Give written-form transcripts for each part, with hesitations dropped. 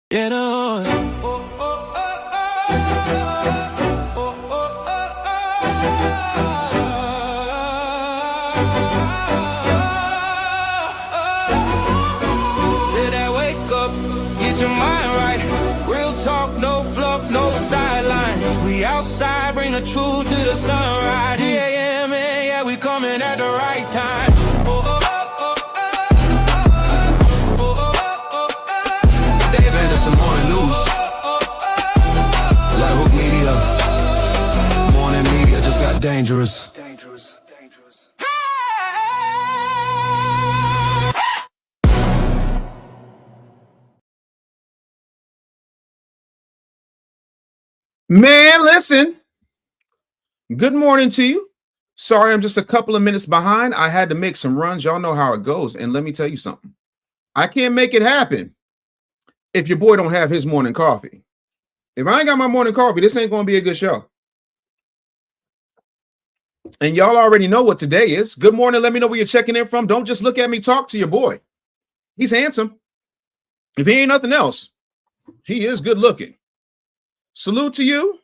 Get on. Did I wake up? Get your mind right. Real talk, no fluff, no sidelines. We outside, bring the truth to the sunrise. Yeah, man, yeah, we coming at the right time. Dave Anderson, morning news. Like Hook Media. Morning media just got dangerous. Man, listen. Good morning to you. Sorry, I'm just a couple of minutes behind. I had to make some runs. Y'all know how it goes. And let me tell you something. I can't make it happen if your boy don't have his morning coffee. If I ain't got my morning coffee, this ain't going to be a good show. And y'all already know what today is. Good morning. Let me know where you're checking in from. Don't just look at me. Talk to your boy. He's handsome. If he ain't nothing else, he is good looking. Salute to you.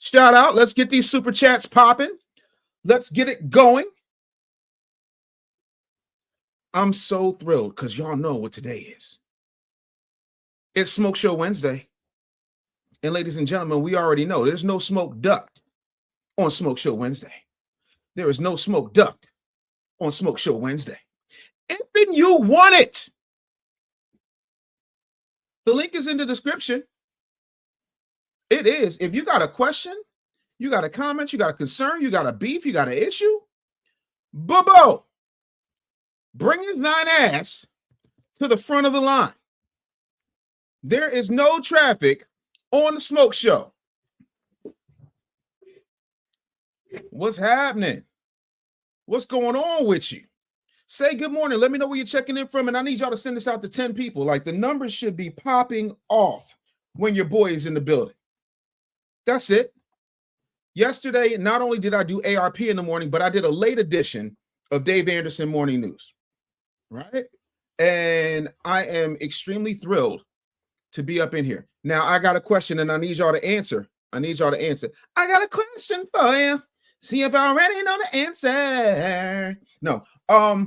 Shout out. Let's get these super chats popping. Let's get it going. I'm so thrilled because y'all know what today is. It's Smoke Show Wednesday. And ladies and gentlemen, we already know there's no smoke duct on Smoke Show Wednesday. There is no smoke duct on Smoke Show Wednesday. If you want it, the link is in the description. It is. If you got a question, you got a comment, you got a concern, you got a beef, you got an issue, boo-boo, bring thine ass to the front of the line. There is no traffic on the Smoke Show. What's happening? What's going on with you? Say good morning. Let me know where you're checking in from, and I need y'all to send this out to 10 people. Like, the numbers should be popping off when your boy is in the building. That's it. Yesterday, not only did I do ARP in the morning, but I did a late edition of Dave Anderson Morning News, right? And I am extremely thrilled to be up in here. Now, I got a question, and I need y'all to answer. I got a question for you. See if I already know the answer. No. A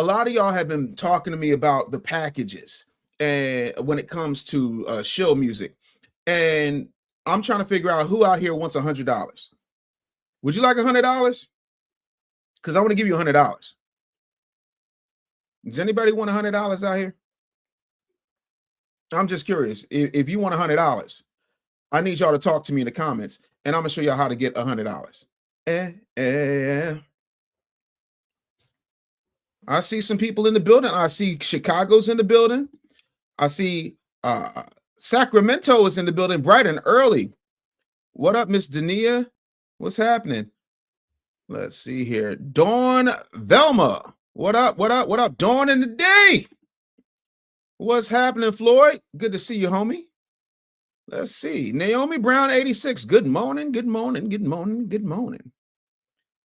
lot of y'all have been talking to me about the packages and when it comes to shill music. And I'm trying to figure out who out here wants $100. Would you like $100? Because I want to give you $100. Does anybody want $100 out here? I'm just curious. If you want $100, I need y'all to talk to me in the comments, and I'm gonna show y'all how to get $100. I see some people in the building. I see Chicago's in the building. I see Sacramento is in the building bright and early. What up, Miss Dadia? What's happening? Let's see here. Dawn Velma. What up? Dawn in the day. What's happening, Floyd? Good to see you, homie. Let's see. Naomi Brown 86. Good morning.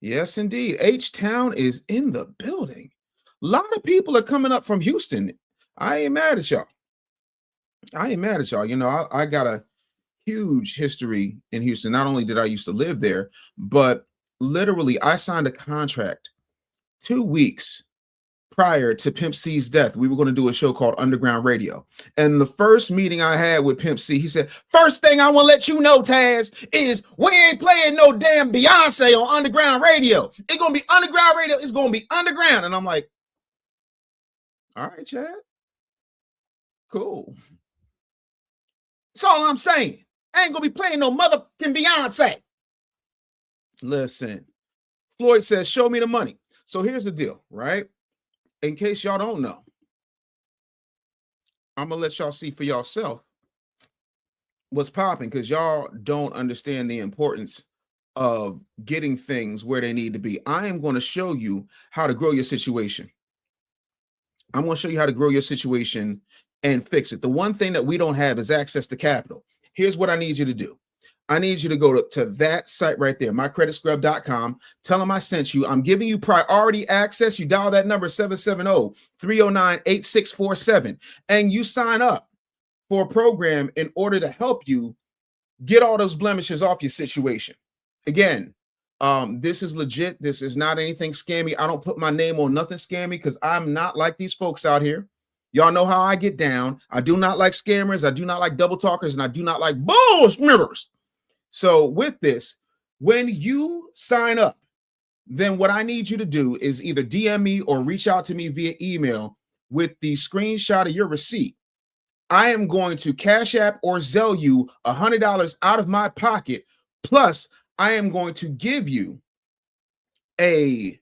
Yes, indeed. H-Town is in the building. A lot of people are coming up from Houston. I ain't mad at y'all. You know, I got a huge history in Houston. Not only did I used to live there, but literally I signed a contract 2 weeks prior to Pimp C's death. We were going to do a show called Underground Radio. And the first meeting I had with Pimp C, he said, first thing I want to let you know, Taz, is we ain't playing no damn Beyonce on Underground Radio. It's going to be Underground Radio. It's going to be underground. And I'm like, all right, Chad. Cool. That's all I'm saying. I ain't going to be playing no motherfucking Beyonce. Listen, Floyd says, show me the money. So here's the deal, right? In case y'all don't know, I'm going to let y'all see for yourself what's popping, because y'all don't understand the importance of getting things where they need to be. I am going to show you how to grow your situation. I'm going to show you how to grow your situation and fix it. The one thing that we don't have is access to capital. Here's what I need you to do. I need you to go to that site right there, mycreditscrub.com. Tell them I sent you. I'm giving you priority access. You dial that number 770-309-8647 and you sign up for a program in order to help you get all those blemishes off your situation. Again, this is legit. This is not anything scammy. I don't put my name on nothing scammy because I'm not like these folks out here. Y'all know how I get down. I do not like scammers. I do not like double talkers, and I do not like bullshitters. So with this, when you sign up, then what I need you to do is either DM me or reach out to me via email with the screenshot of your receipt. I am going to Cash App or Zelle you $100 out of my pocket. Plus, I am going to give you a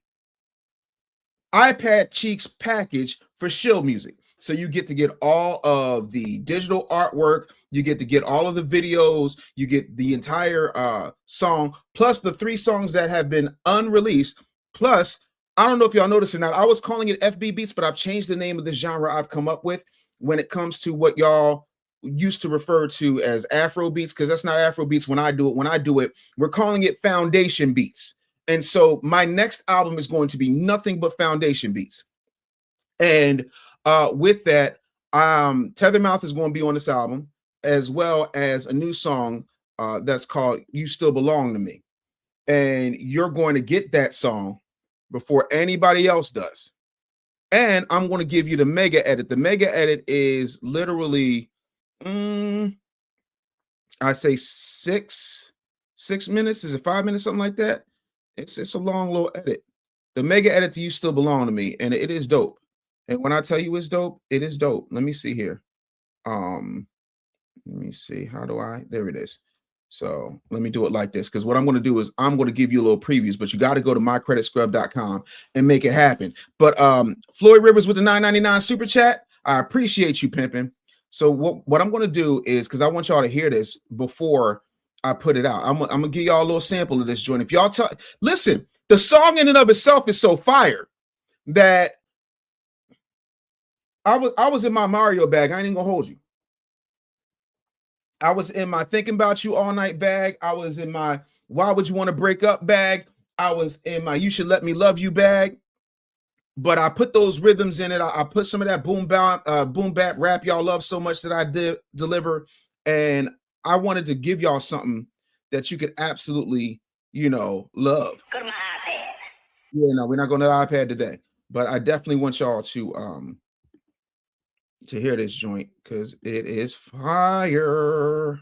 iPad Cheeks package for Shill Music. So you get to get all of the digital artwork, you get to get all of the videos, you get the entire song, plus the 3 songs that have been unreleased. Plus, I don't know if y'all noticed or not, I was calling it FB Beats, but I've changed the name of this genre I've come up with when it comes to what y'all used to refer to as Afro beats, because that's not Afro beats when I do it. When I do it, we're calling it foundation beats. And so my next album is going to be nothing but foundation beats. And with that, Tethermouth is going to be on this album, as well as a new song that's called You Still Belong to Me. And you're going to get that song before anybody else does. And I'm going to give you the mega edit. The mega edit is literally, I say 6 minutes. Is it 5 minutes? Something like that. It's a long little edit. The mega edit to You Still Belong to Me. And it is dope. And when I tell you it's dope, it is dope. Let me see here. Let me see. How do I? There it is. So let me do it like this, because what I'm going to do is I'm going to give you a little previews, but you got to go to mycreditscrub.com and make it happen. But Floyd Rivers with the $9.99 super chat. I appreciate you, pimping. So what I'm going to do is, because I want y'all to hear this before I put it out. I'm going to give y'all a little sample of this joint. If y'all listen, the song in and of itself is so fire that I was in my Mario bag. I ain't even gonna hold you. I was in my thinking about you all night bag. I was in my why would you want to break up bag. I was in my you should let me love you bag. But I put those rhythms in it. I put some of that boom bap rap y'all love so much that I did deliver. And I wanted to give y'all something that you could absolutely, love. Go to my iPad. Yeah, no, we're not going to the iPad today. But I definitely want y'all to hear this joint because it is fire.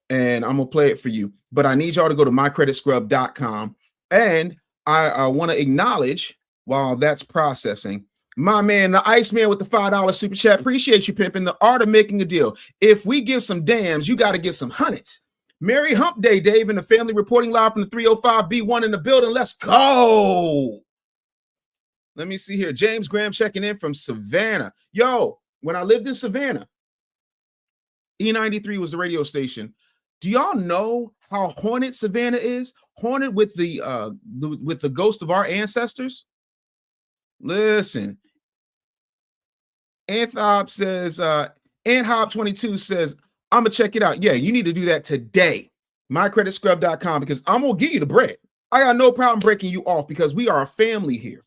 And I'm gonna play it for you, but I need y'all to go to mycreditscrub.com. And I want to acknowledge, while that's processing, my man, the Iceman with the $5 super chat. Appreciate you, pimping. The art of making a deal. If we give some dams, you got to give some hundreds. Merry Hump Day, Dave, and the family reporting live from the 305B1 in the building. Let's go. Let me see here. James Graham checking in from Savannah. Yo, when I lived in Savannah, E93 was the radio station. Do y'all know how haunted Savannah is? Haunted with the ghost of our ancestors? Listen. Anthop says, Anthop22 says, I'm going to check it out. Yeah, you need to do that today. MyCreditScrub.com, because I'm going to give you the bread. I got no problem breaking you off because we are a family here.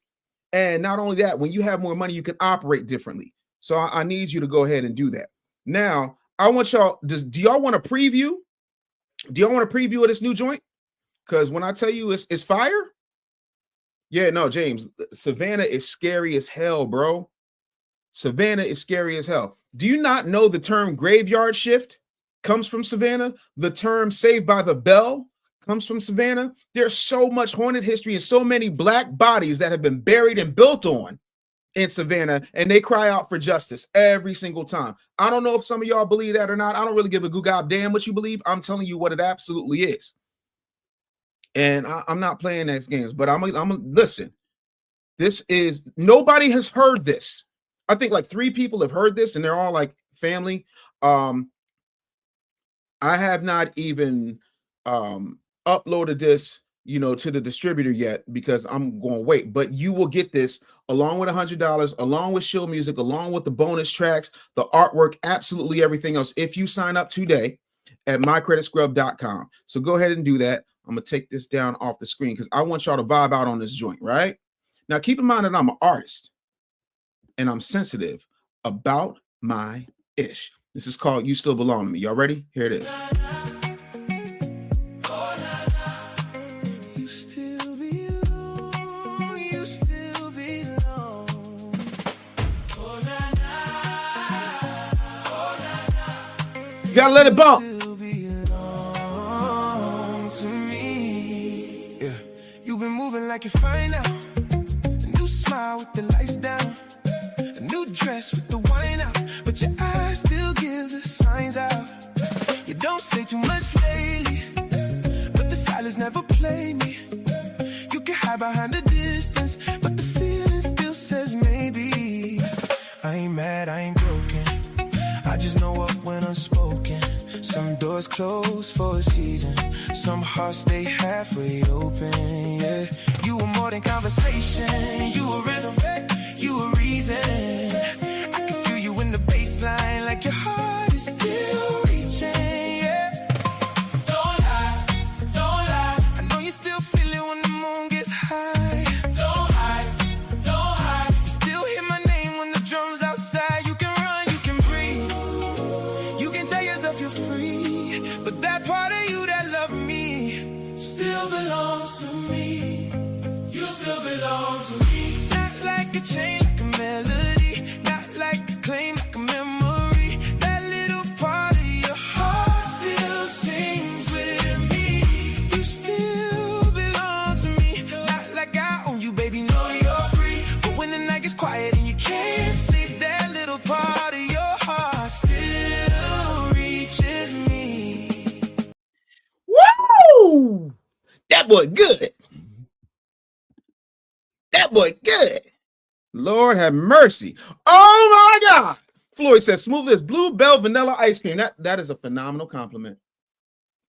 And not only that, when you have more money, you can operate differently. So I need you to go ahead and do that. Now, I want y'all, do y'all want a preview? Do y'all want a preview of this new joint? Because when I tell you it's fire, yeah, no, James, Savannah is scary as hell, bro. Savannah is scary as hell. Do you not know the term graveyard shift comes from Savannah? The term Saved by the Bell comes from Savannah. There's so much haunted history and so many black bodies that have been buried and built on in Savannah, and they cry out for justice every single time. I don't know if some of y'all believe that or not. I don't really give a goo damn what you believe. I'm telling you what it absolutely is. And I'm not playing next games, but I'm listen. This is, nobody has heard this. I think like 3 people have heard this, and they're all like family. I have not even uploaded this, to the distributor yet because I'm going to wait. But you will get this along with $100, along with Shill Music, along with the bonus tracks, the artwork, absolutely everything else if you sign up today. at mycreditscrub.com. So go ahead and do that. I'm going to take this down off the screen because I want y'all to vibe out on this joint, right? Now, keep in mind that I'm an artist and I'm sensitive about my ish. This is called You Still Belong to Me. Y'all ready? Here it is. You gotta let it bump. You've been moving like you find out. A new smile with the lights down. A new dress with the wine out. But your eyes still give the signs out. You don't say too much lately, but the silence never play me. You can hide behind the distance, but the feeling still says maybe. I ain't mad, I ain't broken. I just know what went unspoken. Some doors close for a season. Some hearts stay halfway open, yeah. You were more than conversation. You were rhythm, you were reason. I can feel you in the baseline, like your heart is still reaching, yeah. Don't lie, don't lie. I know you still feel it when the moon gets high. Don't hide, don't hide. You still hear my name when the drums outside. You can run, you can breathe. You can tell yourself you're free. But that part of you that loved me still belongs to me. You still belong to me. Not like a chain, like a melody. Not like a claim, like a memory. That little part of your heart still sings with me. You still belong to me. Not like I own you, baby, no, you're free. But when the night gets quiet and you can't sleep, that little part of your heart still reaches me. Woo! That boy good. That boy good. Lord have mercy. Oh my God. Floyd says, smooth as Bluebell vanilla ice cream. That is a phenomenal compliment.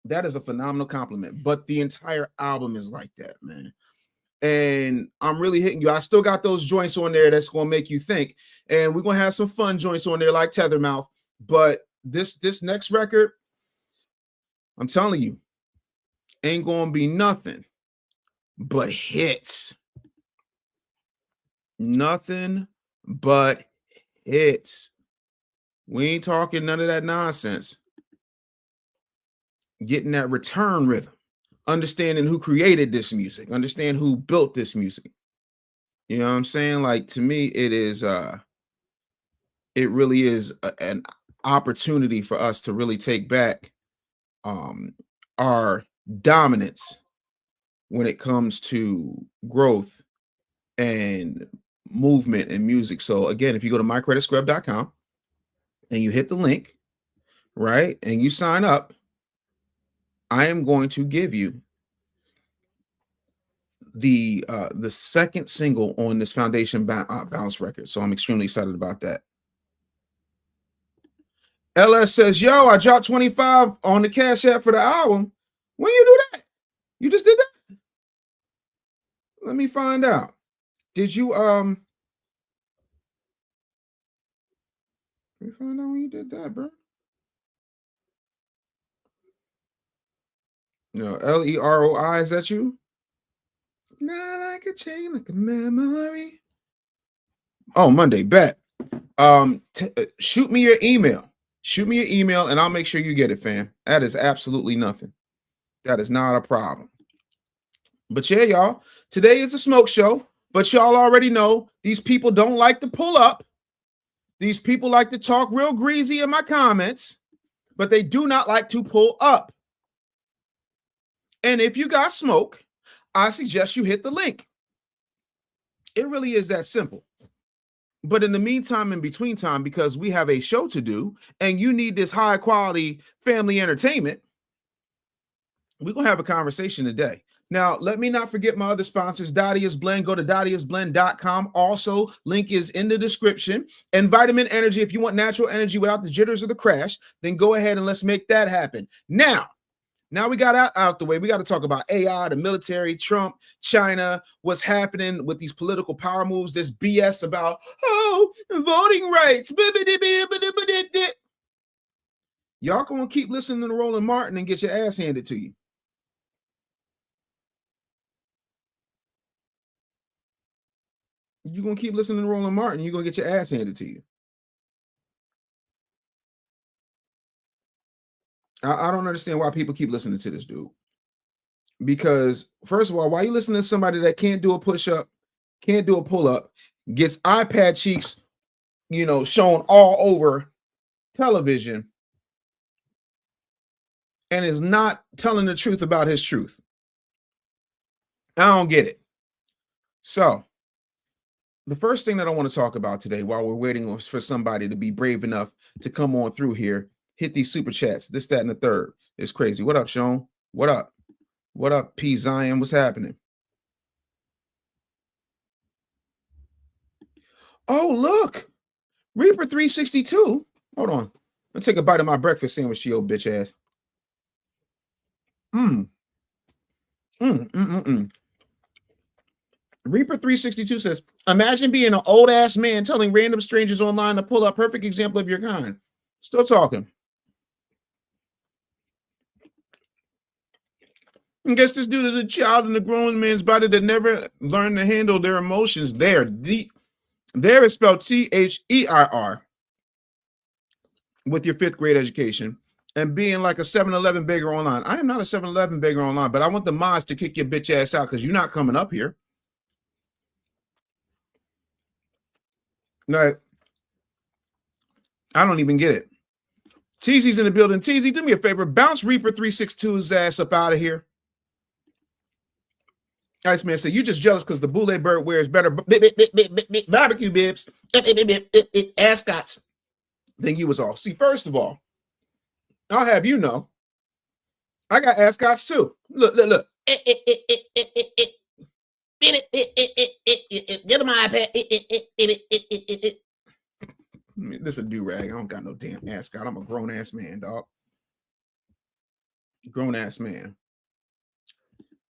That is a phenomenal compliment. But the entire album is like that, man. And I'm really hitting you. I still got those joints on there that's going to make you think. And we're going to have some fun joints on there like Tethermouth. But this next record, I'm telling you, ain't going to be nothing but hits. Nothing but hits. We ain't talking none of that nonsense. Getting that return rhythm. Understanding who created this music. Understand who built this music. You know what I'm saying? Like, to me, it really is an opportunity for us to really take back our dominance when it comes to growth and movement in music. So again, if you go to mycreditscrub.com and you hit the link, right, and you sign up, I am going to give you the second single on this Foundation Bounce record. So I'm extremely excited about that. LS says, yo, I dropped 25 on the Cash App for the album. When you do that? You just did that? Let me find out. Did you let me find out when you did that, bro. No, LEROI, is that you? Not like a chain, like a memory. Oh, Monday, bet. Shoot me your email. Shoot me your email and I'll make sure you get it, fam. That is absolutely nothing. That is not a problem. But yeah, y'all, today is a smoke show, but y'all already know these people don't like to pull up. These people like to talk real greasy in my comments, but they do not like to pull up. And if you got smoke, I suggest you hit the link. It really is that simple. But in the meantime, in between time, because we have a show to do and you need this high quality family entertainment, we're going to have a conversation today. Now, let me not forget my other sponsors, Dadia's Blend. Go to dadiasblend.com. Also, link is in the description. And Vitamin Energy, if you want natural energy without the jitters or the crash, then go ahead and let's make that happen. Now we got out the way. We got to talk about AI, the military, Trump, China, what's happening with these political power moves, this BS about, voting rights. Y'all gonna keep listening to Roland Martin and get your ass handed to you. You're gonna keep listening to Roland Martin, you're gonna get your ass handed to you. I don't understand why people keep listening to this dude. Because first of all, why are you listening to somebody that can't do a push-up, can't do a pull-up, gets iPad cheeks, shown all over television, and is not telling the truth about his truth? I don't get it. So the first thing that I want to talk about today, while we're waiting for somebody to be brave enough to come on through here, hit these super chats, this, that, and the third. It's crazy. What up, Sean? What up? What up, P Zion? What's happening? Oh, look. Reaper 362. Hold on. Let's take a bite of my breakfast sandwich, you old bitch ass. Reaper 362 says, imagine being an old ass man telling random strangers online to pull up perfect example of your kind. Still talking. I guess this dude is a child in a grown man's body that never learned to handle their emotions. There is spelled Their with your 5th grade education and being like a 7-Eleven beggar online. I am not a 7-Eleven beggar online, but I want the mods to kick your bitch ass out because you're not coming up here. Like, I don't even get it. Teezy's in the building. Teezy, do me a favor. Bounce Reaper 362's ass up out of here. Iceman said, you just jealous because the Boule bird wears better barbecue bibs, ascots than you was all. See, first of all, I'll have you know, I got ascots too. Look. Get my iPad. This is a do-rag. I don't got no damn ascot. I'm a grown-ass man, dog. Grown-ass man.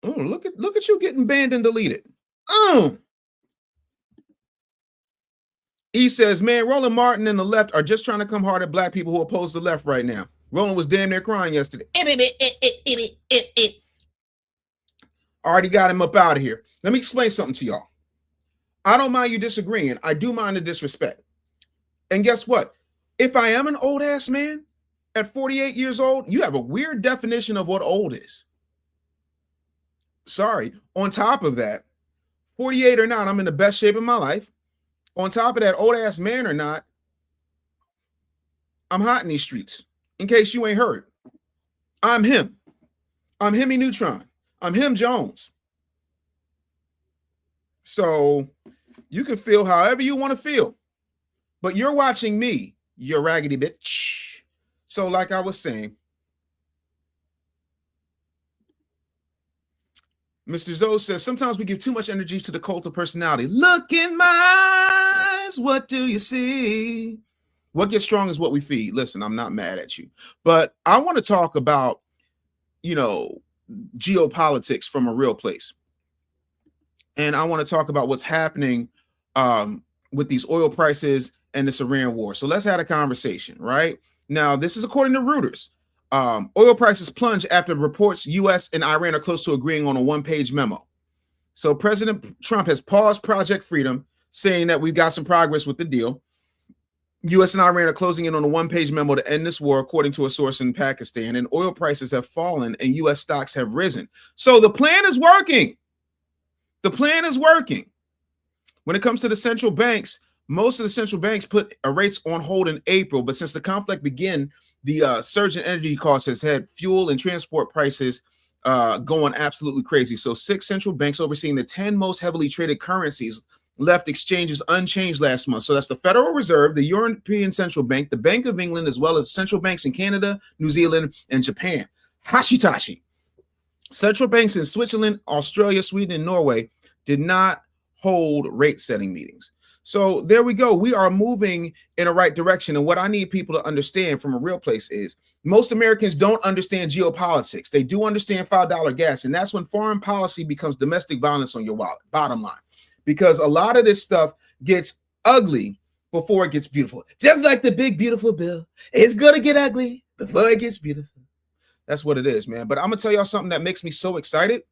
Oh, look at you getting banned and deleted. He says, man, Roland Martin and the left are just trying to come hard at black people who oppose the left right now. Roland was damn near crying yesterday. Already got him up out of here. Let me explain something to y'all. I don't mind you disagreeing. I do mind the disrespect. And guess what? If I am an old ass man at 48 years old, you have a weird definition of what old is. Sorry. On top of that, 48 or not, I'm in the best shape of my life. On top of that, old ass man or not, I'm hot in these streets. In case you ain't heard, I'm him. I'm Hemi Neutron. I'm him Jones. So you can feel however you want to feel, but you're watching me, you raggedy bitch. So like I was saying, Mr. Zoe says, sometimes we give too much energy to the cult of personality. Look in my eyes, what do you see? What gets strong is what we feed. Listen, I'm not mad at you, but I want to talk about, geopolitics from a real place. And I want to talk about what's happening with these oil prices and this Iran war. So let's have a conversation, right? Now, this is according to Reuters. Oil prices plunge after reports U.S. and Iran are close to agreeing on a one-page memo. So President Trump has paused Project Freedom, saying that we've got some progress with the deal. U.S. and Iran are closing in on a one-page memo to end this war, according to a source in Pakistan, and oil prices have fallen and U.S. stocks have risen. So the plan is working. The plan is working. When it comes to the central banks, most of the central banks put rates on hold in April, but since the conflict began, the surge in energy costs has had fuel and transport prices going absolutely crazy. So 6 central banks overseeing the 10 most heavily traded currencies left exchanges unchanged last month. So that's the Federal Reserve, the European Central Bank, the Bank of England, as well as central banks in Canada, New Zealand, and Japan. Hashitashi. Central banks in Switzerland, Australia, Sweden, and Norway did not hold rate setting meetings. So there we go. We are moving in a right direction. And what I need people to understand from a real place is most Americans don't understand geopolitics. They do understand $5 gas. And that's when foreign policy becomes domestic violence on your wallet, bottom line. Because a lot of this stuff gets ugly before it gets beautiful. Just like the big, beautiful bill. It's going to get ugly The Lord gets beautiful. That's what it is, man. But I'm gonna tell y'all something that makes me so excited.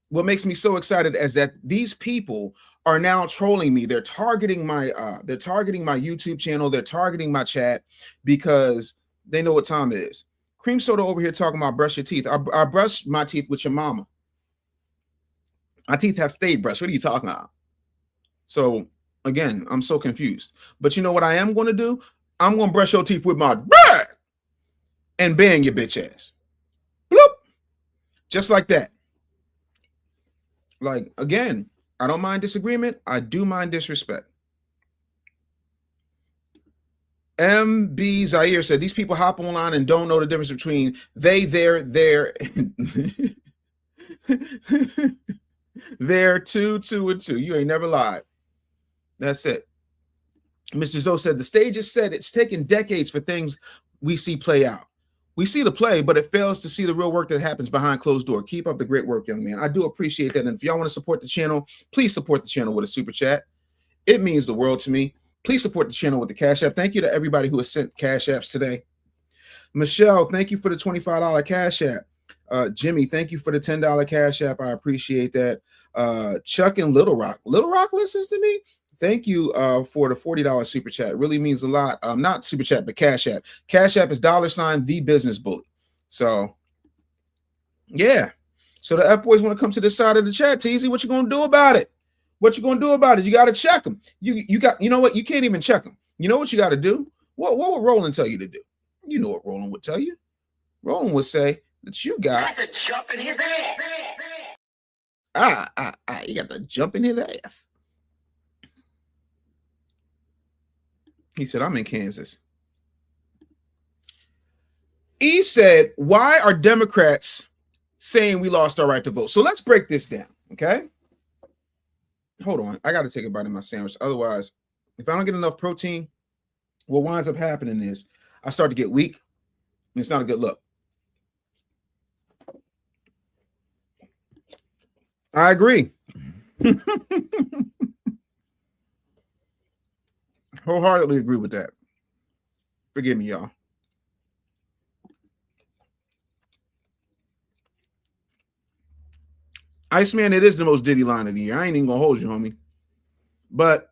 What makes me so excited is that these people are now trolling me. They're targeting my YouTube channel. They're targeting my chat because they know what time it is. Cream Soda over here talking about brush your teeth. I brush my teeth with your mama. My teeth have stayed brushed. What are you talking about? So again, I'm so confused. But you know what I am going to do? I'm going to brush your teeth with my bruh and bang your bitch ass. Bloop. Just like that. Like, again, I don't mind disagreement. I do mind disrespect. MB Zaire said, these people hop online and don't know the difference between they, their, there, two, and two. You ain't never lied. That's it. Mr. Zoe said, the stage is set. It's taken decades for things we see play out. We see the play, but it fails to see the real work that happens behind closed door. Keep up the great work, young man. I do appreciate that. And if y'all want to support the channel, please support the channel with a super chat. It means the world to me. Please support the channel with the Cash App. Thank you to everybody who has sent Cash Apps today. Michelle, thank you for the $25 Cash App. Jimmy, thank you for the $10 Cash App. I appreciate that. Chuck and Little Rock. Little Rock listens to me. Thank you for the $40 super chat. It really means a lot. Not super chat, but Cash App. Cash App is $ the business bully. So, yeah. So the F boys want to come to this side of the chat. Teasy, what you gonna do about it? What you gonna do about it? You got to check them. You know what? You can't even check them. You know what you got to do? What would Roland tell you to do? You know what Roland would tell you. Roland would say that you got to jump in his ass. You got to jump in his ass. He said, I'm in Kansas. He said, why are Democrats saying we lost our right to vote? So let's break this down, okay? Hold on. I got to take a bite of my sandwich. Otherwise, if I don't get enough protein, what winds up happening is I start to get weak. And it's not a good look. I agree. Wholeheartedly agree with that. Forgive me, y'all. Iceman, it is the most Diddy line of the year. I ain't even gonna hold you, homie. But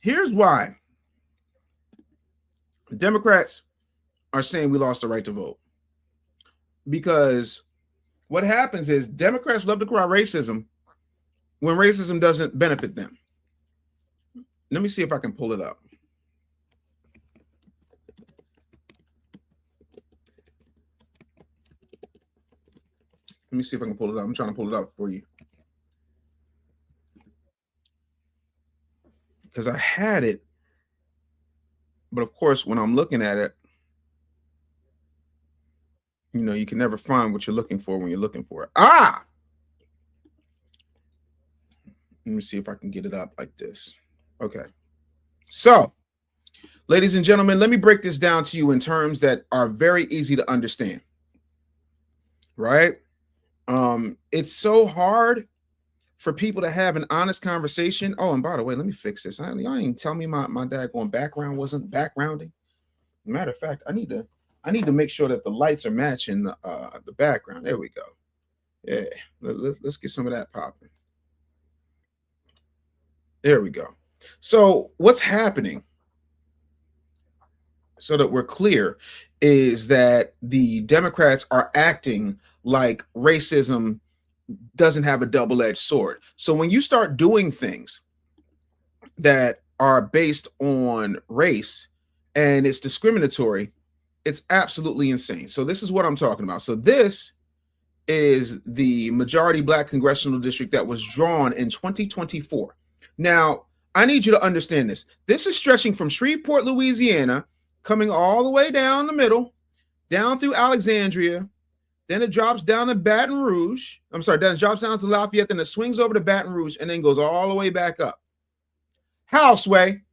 here's why Democrats are saying we lost the right to vote. Because what happens is Democrats love to cry racism when racism doesn't benefit them. Let me see if I can pull it up. Let me see if I can pull it up. I'm trying to pull it up for you. Because I had it. But of course, when I'm looking at it, you know, you can never find what you're looking for when you're looking for it. Ah! Let me see if I can get it up like this. Okay. So, ladies and gentlemen, let me break this down to you in terms that are very easy to understand. Right? It's so hard for people to have an honest conversation. Oh, and by the way, let me fix this. Y'all ain't tell me my daggone background wasn't backgrounding. Matter of fact, I need to make sure that the lights are matching the background. There we go. Yeah, let's get some of that popping. There we go. So what's happening, so that we're clear, is that the Democrats are acting like racism doesn't have a double-edged sword. So when you start doing things that are based on race and it's discriminatory, it's absolutely insane. So this is what I'm talking about. So this is the majority Black congressional district that was drawn in 2024. Now, I need you to understand this. This is stretching from Shreveport, Louisiana, coming all the way down the middle, down through Alexandria. Then it drops down to Baton Rouge. I'm sorry, then it drops down to Lafayette, then it swings over to Baton Rouge, and then goes all the way back up. How, Sway?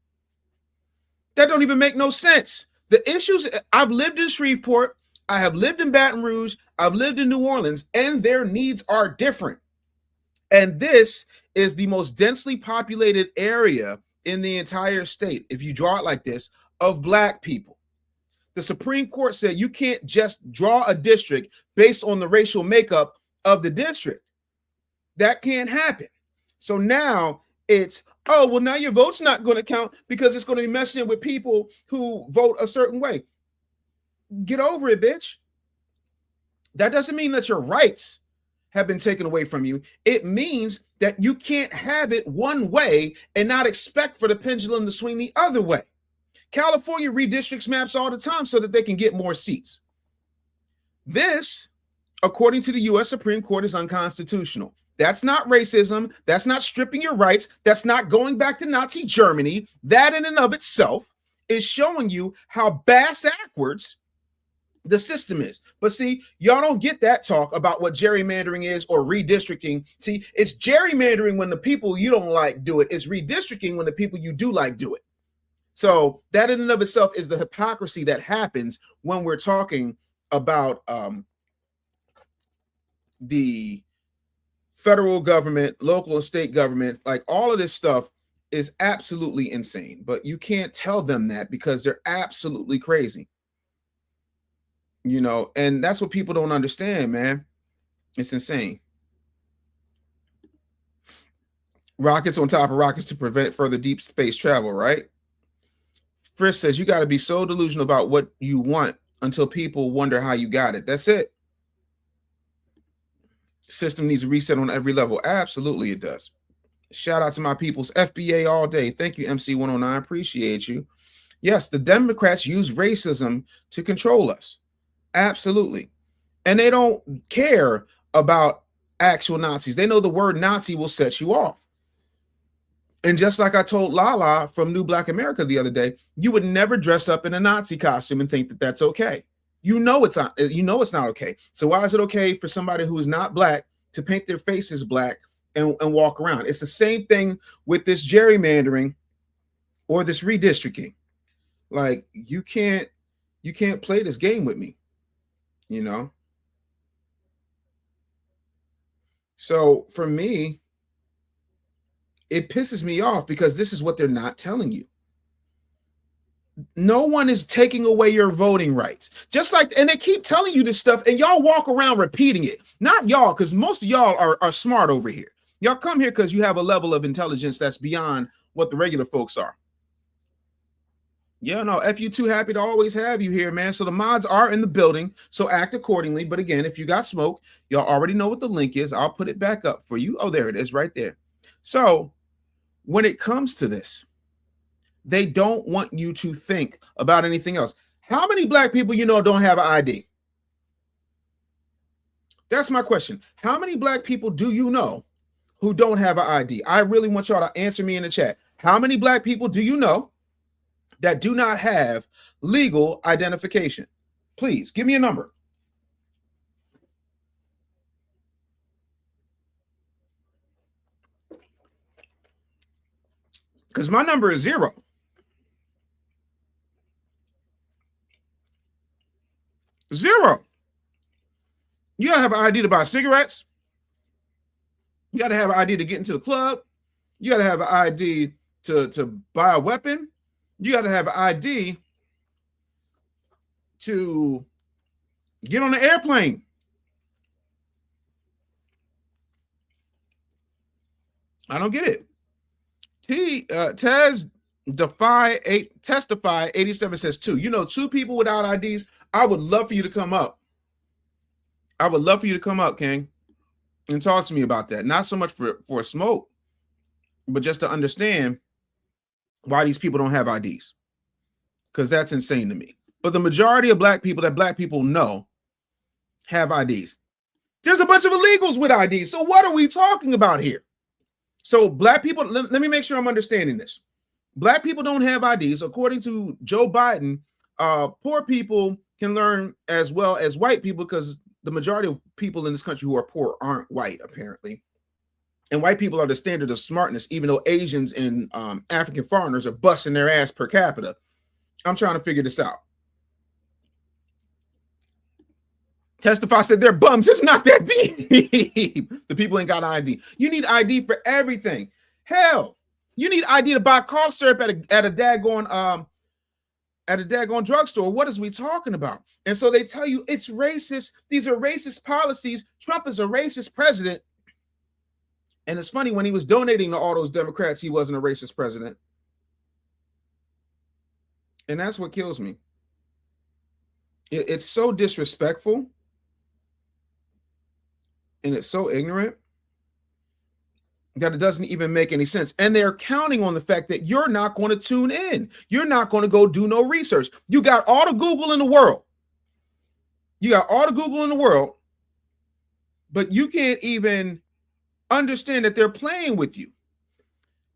That don't even make no sense. The issues, I've lived in Shreveport, I have lived in Baton Rouge, I've lived in New Orleans, and their needs are different. And this is the most densely populated area in the entire state, if you draw it like this, of Black people. The Supreme Court said you can't just draw a district based on the racial makeup of the district. That can't happen. So now it's, oh, well, now your vote's not going to count because it's going to be messing with people who vote a certain way. Get over it, bitch. That doesn't mean that your rights have been taken away from you. It means that you can't have it one way and not expect for the pendulum to swing the other way. California redistricts maps all the time so that they can get more seats. This, according to the U.S. Supreme Court, is unconstitutional. That's not racism. That's not stripping your rights. That's not going back to Nazi Germany. That in and of itself is showing you how backwards the system is. But see, y'all don't get that talk about what gerrymandering is or redistricting. See, it's gerrymandering when the people you don't like do it. It's redistricting when the people you do like do it. So that in and of itself is the hypocrisy that happens when we're talking about the federal government, local and state government. Like, all of this stuff is absolutely insane, but you can't tell them that because they're absolutely crazy. You know, and that's what people don't understand, man. It's insane. Rockets on top of rockets to prevent further deep space travel, right? Chris says you got to be so delusional about what you want until people wonder how you got it. That's it. System needs a reset on every level. Absolutely, it does. Shout out to my people's FBA all day. Thank you, MC109. Appreciate you. Yes, the Democrats use racism to control us. Absolutely. And they don't care about actual Nazis. They know the word Nazi will set you off. And just like I told Lala from New Black America the other day, you would never dress up in a Nazi costume and think that that's okay. You know it's not okay. So why is it okay for somebody who is not black to paint their faces black and walk around? It's the same thing with this gerrymandering or this redistricting. Like, you can't play this game with me, you know? So for me, it pisses me off because this is what they're not telling you. No one is taking away your voting rights. Just like, and they keep telling you this stuff, and y'all walk around repeating it. Not y'all, because most of y'all are smart over here. Y'all come here because you have a level of intelligence that's beyond what the regular folks are. Yeah, no, F you too happy to always have you here, man. So the mods are in the building, so act accordingly. But again, if you got smoke, y'all already know what the link is. I'll put it back up for you. Oh, there it is right there. So when it comes to this, they don't want you to think about anything else. How many black people you know don't have an ID? That's my question. How many black people do you know who don't have an ID? I really want y'all to answer me in the chat. How many black people do you know that do not have legal identification? Please give me a number. Because my number is 0. Zero. You gotta have an ID to buy cigarettes. You gotta have an ID to get into the club. You gotta have an ID to buy a weapon. You gotta have an ID to get on the airplane. I don't get it. Testify 87 says 2. You know, 2 people without IDs. I would love for you to come up. I would love for you to come up, King, and talk to me about that. Not so much for smoke, but just to understand why these people don't have IDs, because that's insane to me. But the majority of black people that black people know have IDs. There's a bunch of illegals with IDs. So what are we talking about here? So black people, let me make sure I'm understanding this. Black people don't have IDs. According to Joe Biden, poor people can learn as well as white people, because the majority of people in this country who are poor aren't white, apparently. And white people are the standard of smartness, even though Asians and African foreigners are busting their ass per capita. I'm trying to figure this out. Testify said they're bums. It's not that deep. The people ain't got ID. You need ID for everything. Hell, you need ID to buy cough syrup at a daggone at a daggone drugstore. What is we talking about? And so they tell you it's racist. These are racist policies. Trump is a racist president. And it's funny, when he was donating to all those Democrats, he wasn't a racist president. And that's what kills me. It's so disrespectful. And it's so ignorant that it doesn't even make any sense. And they're counting on the fact that you're not going to tune in. You're not going to go do no research. You got all the Google in the world. But you can't even understand that they're playing with you.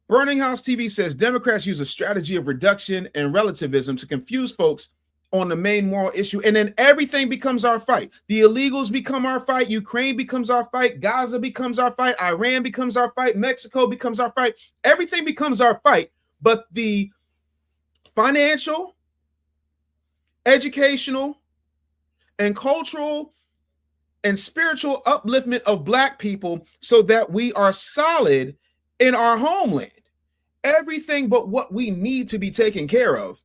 Burning House TV says Democrats use a strategy of reduction and relativism to confuse folks on the main moral issue, and then everything becomes our fight. The illegals become our fight. Ukraine becomes our fight. Gaza becomes our fight. Iran becomes our fight. Mexico becomes our fight. Everything becomes our fight. But the financial, educational, and cultural and spiritual upliftment of Black people so that we are solid in our homeland, everything but what we need to be taken care of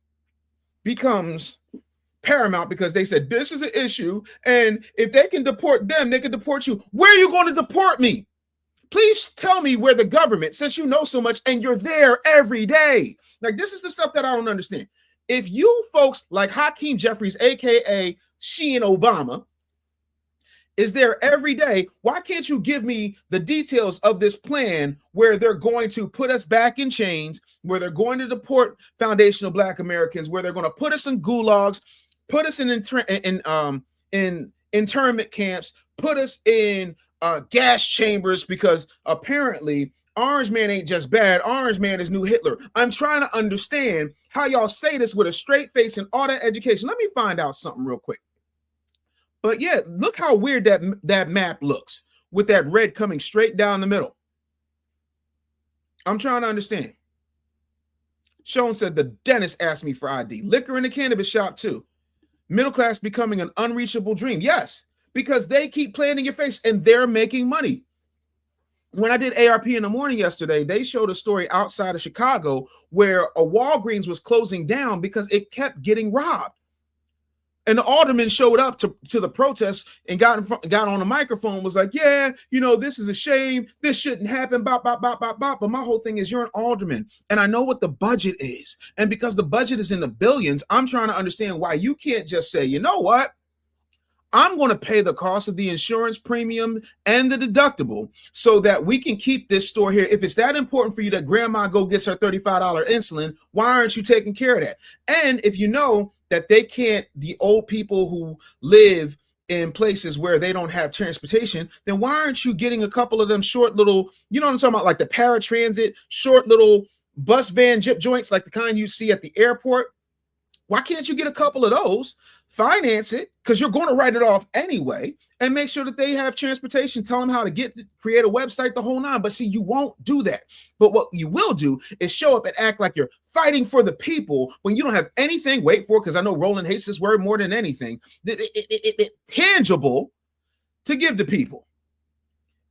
becomes paramount, because they said this is an issue, and if they can deport them, they can deport you. Where are you going to deport me? Please tell me where the government, since you know so much and you're there every day. Like, this is the stuff that I don't understand. If you folks like Hakeem Jeffries, aka Sheehan Obama, is there every day, why can't you give me the details of this plan where they're going to put us back in chains, where they're going to deport foundational Black Americans, where they're going to put us in gulags, put us in internment camps, put us in gas chambers, because apparently Orange Man ain't just bad. Orange Man is new Hitler. I'm trying to understand how y'all say this with a straight face and all that education. Let me find out something real quick. But yeah, look how weird that map looks with that red coming straight down the middle. I'm trying to understand. Sean said the dentist asked me for ID. Liquor in the cannabis shop too. Middle class becoming an unreachable dream. Yes, because they keep playing in your face and they're making money. When I did ARP in the morning yesterday, they showed a story outside of Chicago where a Walgreens was closing down because it kept getting robbed. And the alderman showed up to the protest and got on the microphone, was like, yeah, you know, this is a shame. This shouldn't happen. Bop, bop, bop, bop, bop. But my whole thing is, you're an alderman and I know what the budget is. And because the budget is in the billions, I'm trying to understand why you can't just say, you know what? I'm going to pay the cost of the insurance premium and the deductible so that we can keep this store here. If it's that important for you that grandma go gets her $35 insulin, why aren't you taking care of that? And if you know that they can't, the old people who live in places where they don't have transportation, then why aren't you getting a couple of them short little, you know what I'm talking about, like the paratransit, short little bus van jip joints, like the kind you see at the airport? Why can't you get a couple of those, finance it, because you're going to write it off anyway, and make sure that they have transportation, tell them how to create a website, the whole nine. But see, you won't do that. But what you will do is show up and act like you're fighting for the people when you don't have anything, wait for it, because I know Roland hates this word more than anything, tangible to give to people.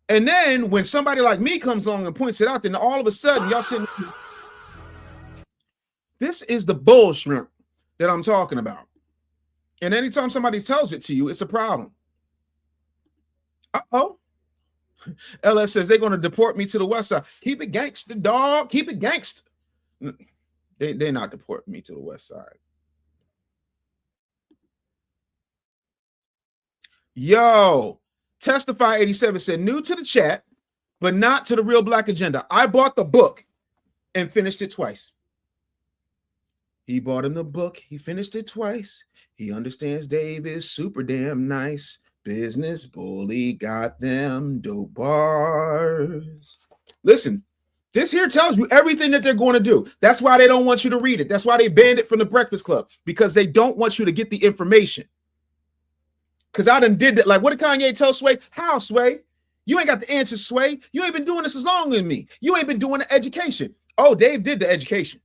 And then when somebody like me comes along and points it out, then all of a sudden y'all sitting, this is the bullshit that I'm talking about. And anytime somebody tells it to you, it's a problem. Uh-oh. LS says they're going to deport me to the west side. Keep it gangster, dog. Keep it gangster. They're not deporting me to the west side. Yo, Testify 87 said, new to the chat, but not to the Real Black Agenda. I bought the book and finished it twice. He bought him the book. He finished it twice. He understands Dave is super damn nice. Business bully got them dope bars. Listen, this here tells you everything that they're going to do. That's why they don't want you to read it. That's why they banned it from the Breakfast Club, because they don't want you to get the information. Because I done did that. Like, what did Kanye tell Sway? How, Sway? You ain't got the answers, Sway. You ain't been doing this as long as me. You ain't been doing the education. Oh, Dave did the education.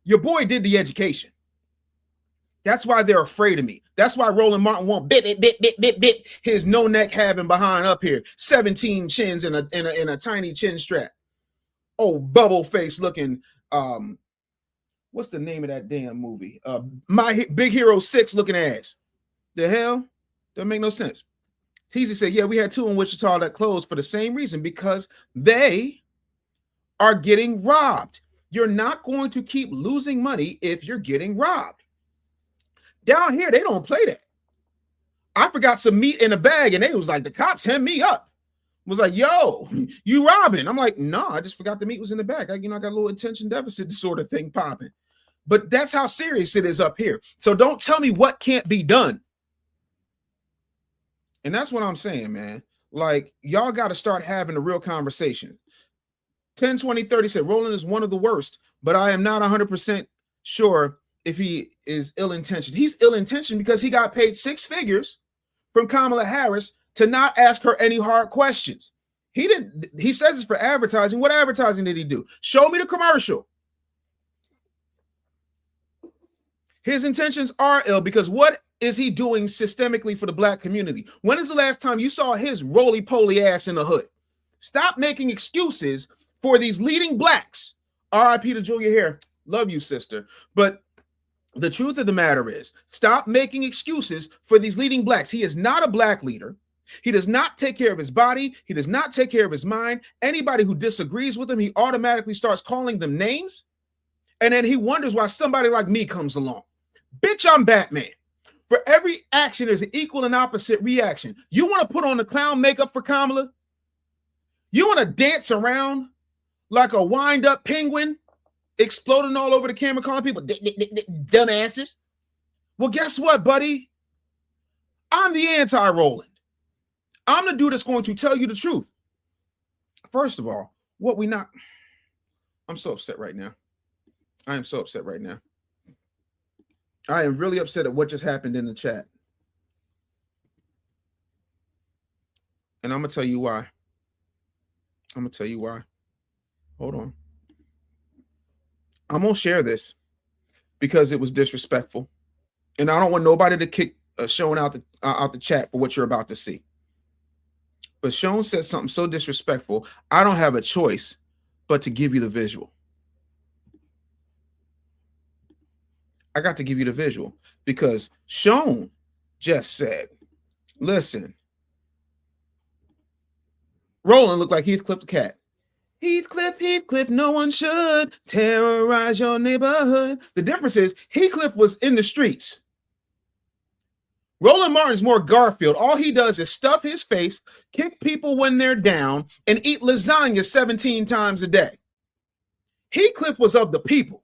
Your boy did the education. That's why they're afraid of me. That's why Roland Martin won't bit his no neck having behind up here. 17 chins in a tiny chin strap. Oh, bubble face looking What's the name of that damn movie? My Big Hero 6 looking ass. The hell? Doesn't make no sense. Teasy said, yeah, we had 2 in Wichita that closed for the same reason, because they are getting robbed. You're not going to keep losing money if you're getting robbed. Down here, they don't play that. I forgot some meat in a bag, and they was like, the cops hemmed me up. Was like, yo, you robbing? I'm like, no, I just forgot the meat was in the bag. I got a little attention deficit disorder thing popping. But that's how serious it is up here. So don't tell me what can't be done. And that's what I'm saying, man. Like, y'all got to start having a real conversation. 10, 20, 30 said, Roland is one of the worst, but I am not 100% sure if he is ill-intentioned. He's ill-intentioned because he got paid 6 figures from Kamala Harris to not ask her any hard questions. He says it's for advertising. What advertising did he do? Show me the commercial. His intentions are ill, because what is he doing systemically for the black community? When is the last time you saw his roly-poly ass in the hood? Stop making excuses for these leading blacks. R.I.P. to Julia Hare. Love you, sister. But the truth of the matter is, stop making excuses for these leading blacks. He is not a black leader. He does not take care of his body. He does not take care of his mind. Anybody who disagrees with him, he automatically starts calling them names. And then he wonders why somebody like me comes along. Bitch, I'm Batman. For every action, there's an equal and opposite reaction. You want to put on the clown makeup for Kamala? You want to dance around like a wind-up penguin, exploding all over the camera, calling people dumbasses? Well, guess what, buddy? I'm the anti-Roland. I'm the dude that's going to tell you the truth. First of all, I'm so upset right now. I am so upset right now. I am really upset at what just happened in the chat. And I'm going to tell you why. Hold on. I'm going to share this because it was disrespectful. And I don't want nobody to kick Sean out the chat for what you're about to see. But Sean said something so disrespectful, I don't have a choice but to give you the visual. I got to give you the visual because Sean just said, listen, Roland looked like Heathcliff the cat. Heathcliff, no one should terrorize your neighborhood. The difference is Heathcliff was in the streets. Roland Martin's more Garfield. All he does is stuff his face, kick people when they're down, and eat lasagna 17 times a day. Heathcliff was of the people.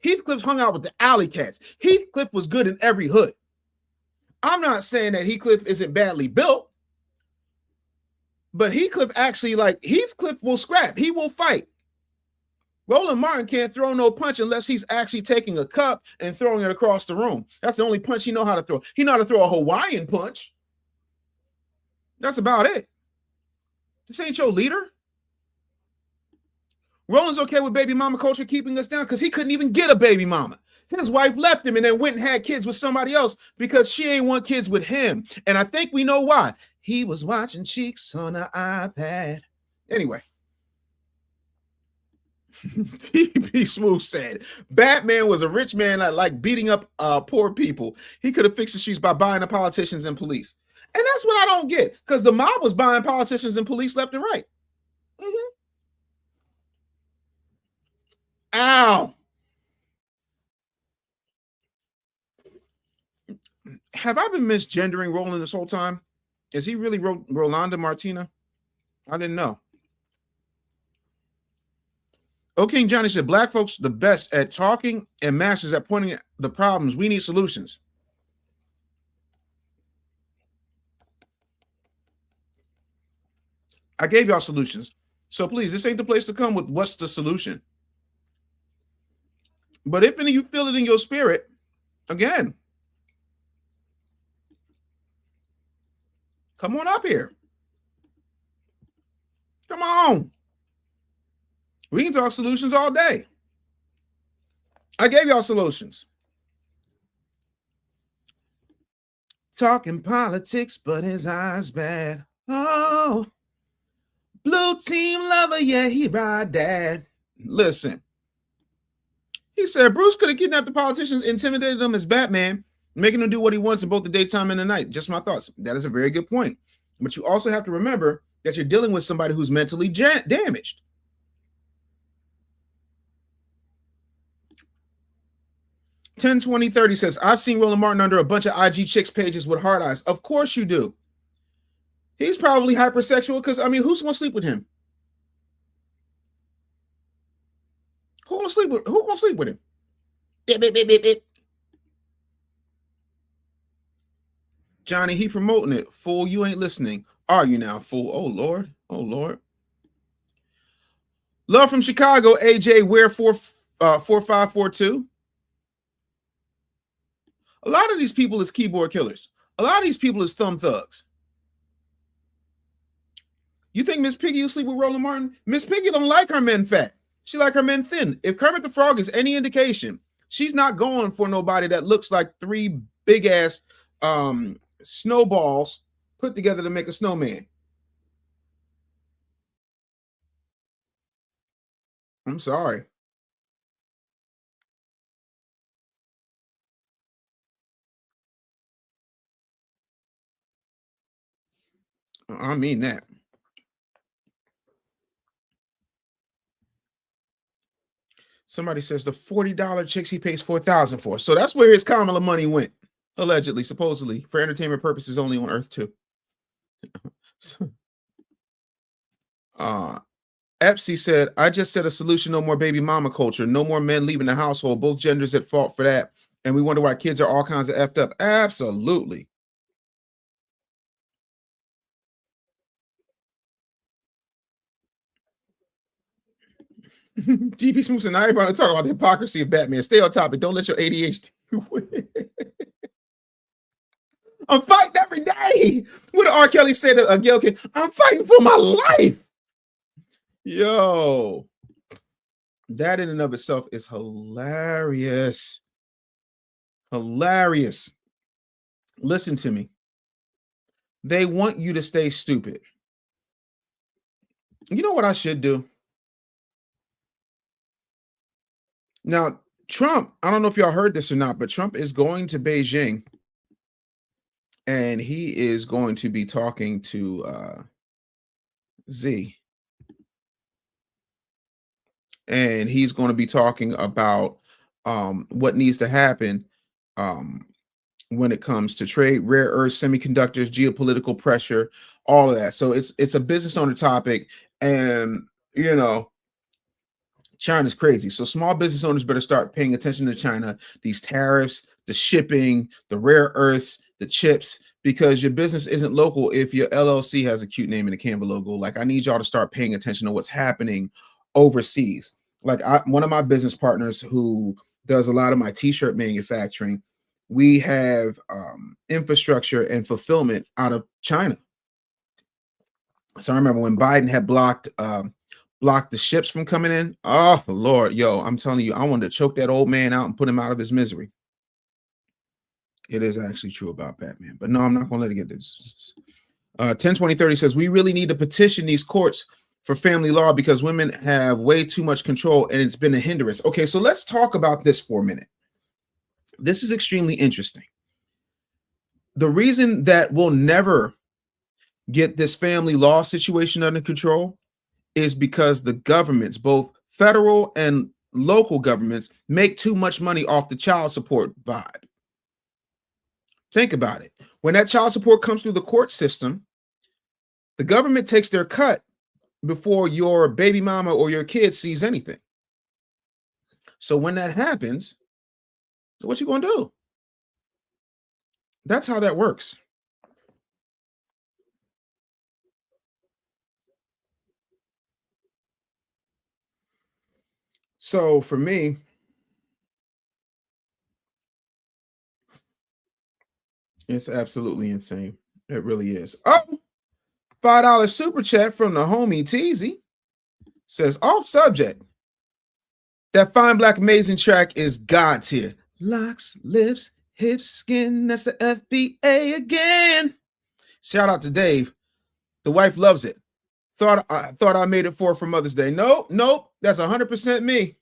Heathcliff hung out with the alley cats. Heathcliff was good in every hood. I'm not saying that Heathcliff isn't badly built, but Heathcliff will scrap. He will fight. Roland Martin can't throw no punch unless he's actually taking a cup and throwing it across the room. That's the only punch he knows how to throw. He knows how to throw a Hawaiian punch. That's about it. This ain't your leader. Roland's okay with baby mama culture keeping us down because he couldn't even get a baby mama. His wife left him and then went and had kids with somebody else because she ain't want kids with him. And I think we know why. He was watching Cheeks on an iPad. Anyway. TP Smooth said, Batman was a rich man that liked beating up poor people. He could have fixed the streets by buying the politicians and police. And that's what I don't get because the mob was buying politicians and police left and right. Ow. Have I been misgendering Roland this whole time? Is he really Rolanda Martina? I didn't know. King Johnny said, black folks are the best at talking and masters at pointing at the problems. We need solutions. I gave y'all solutions. So please, this ain't the place to come with what's the solution. But if any of you feel it in your spirit, again, come on up here. Come on. We can talk solutions all day. I gave y'all solutions. Talking politics, but his eyes bad. Oh, blue team lover, yeah, he ride that. Listen. He said Bruce could have kidnapped the politicians, intimidated them as Batman, making them do what he wants in both the daytime and the night. Just my thoughts. That is a very good point. But you also have to remember that you're dealing with somebody who's mentally damaged. Ten 20 30 says, I've seen Roland Martin under a bunch of IG chicks pages with hard eyes. Of course you do. He's probably hypersexual because, I mean, who's going to sleep with him? Who's going to sleep with him? Johnny, he promoting it. Fool, you ain't listening. Are you now, fool? Oh, Lord. Oh, Lord. Love from Chicago, AJ Ware 4542. A lot of these people is keyboard killers. A lot of these people is thumb thugs. You think Miss Piggy will sleep with Roland Martin? Miss Piggy don't like her men fat. She like her men thin. If Kermit the Frog is any indication, she's not going for nobody that looks like three big ass snowballs put together to make a snowman. I'm sorry. I mean that. Somebody says the $40 chicks he pays $4,000 for. So that's where his Kamala money went, allegedly, supposedly, for entertainment purposes only on Earth 2. Epsy said, I just said a solution, no more baby mama culture, no more men leaving the household, both genders at fault for that. And we wonder why kids are all kinds of effed up. Absolutely. DP Smooth and I everybody talk about the hypocrisy of Batman. Stay on topic. Don't let your ADHD win. I'm fighting every day. What did R. Kelly say to Gail King? I'm fighting for my life. Yo, that in and of itself is hilarious. Hilarious. Listen to me. They want you to stay stupid. You know what I should do? Now, Trump, I don't know if y'all heard this or not, but Trump is going to Beijing and he is going to be talking to Z. And he's going to be talking about what needs to happen when it comes to trade, rare earths, semiconductors, geopolitical pressure, all of that. So it's a business owner topic, and you know, China's crazy. So small business owners better start paying attention to China, these tariffs, the shipping, the rare earths, the chips, because your business isn't local if your LLC has a cute name and a Canva logo. Like, I need y'all to start paying attention to what's happening overseas. Like, one of my business partners who does a lot of my t-shirt manufacturing, we have infrastructure and fulfillment out of China. So I remember when Biden had blocked the ships from coming in. Oh Lord, yo, I'm telling you, I wanted to choke that old man out and put him out of his misery. It is actually true about Batman, but no, I'm not gonna let it get this. 10-20-30 says we really need to petition these courts for family law because women have way too much control and it's been a hindrance. Okay, so let's talk about this for a minute. This is extremely interesting. The reason that we'll never get this family law situation under control is because the governments, both federal and local governments, make too much money off the child support vibe. Think about it. When that child support comes through the court system, the government takes their cut before your baby mama or your kid sees anything. So when that happens, what you gonna do? That's how that works. So for me, it's absolutely insane. It really is. Oh, $5 super chat from the homie Teasy says, off subject. That Fine Black Amazing track is God tier. Locks, lips, hips, skin. That's the FBA again. Shout out to Dave. The wife loves it. Thought I made it for Mother's Day. Nope. That's 100% me.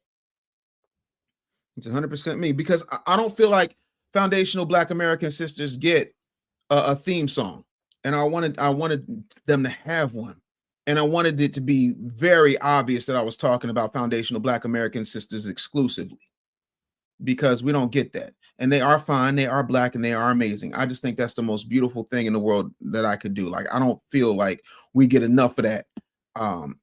It's 100% me, because I don't feel like foundational Black American sisters get a theme song, and I wanted them to have one, and I wanted it to be very obvious that I was talking about foundational Black American sisters exclusively, because we don't get that. And they are fine, they are Black, and they are amazing. I just think that's the most beautiful thing in the world that I could do. Like, I don't feel like we get enough of that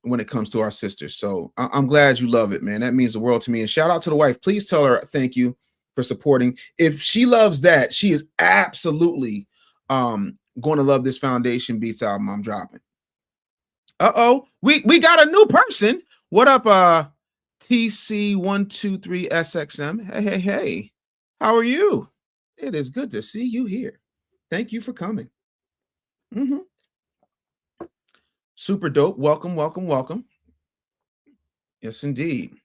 when it comes to our sisters. So I'm glad you love it, man. That means the world to me. And shout out to the wife. Please tell her thank you for supporting. If she loves that, she is absolutely going to love this Foundation Beats album I'm dropping. We got a new person. What up, TC123SXM? Hey. How are you? It is good to see you here. Thank you for coming. Super dope. Welcome. Yes, indeed.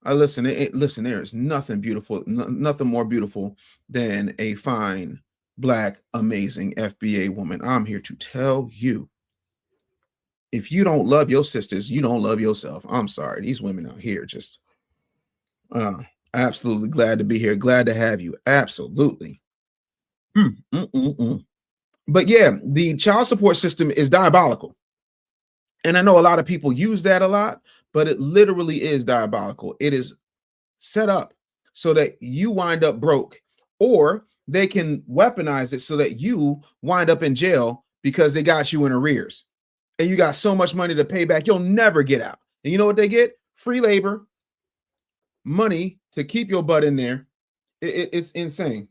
Listen, there is nothing beautiful, nothing more beautiful than a fine, Black, amazing FBA woman. I'm here to tell you, if you don't love your sisters, you don't love yourself. I'm sorry. These women out here just absolutely glad to be here. Glad to have you. Absolutely. But yeah, the child support system is diabolical. And I know a lot of people use that a lot, but it literally is diabolical. It is set up so that you wind up broke, or they can weaponize it so that you wind up in jail because they got you in arrears. And you got so much money to pay back, you'll never get out. And you know what they get? Free labor, money to keep your butt in there. It's insane.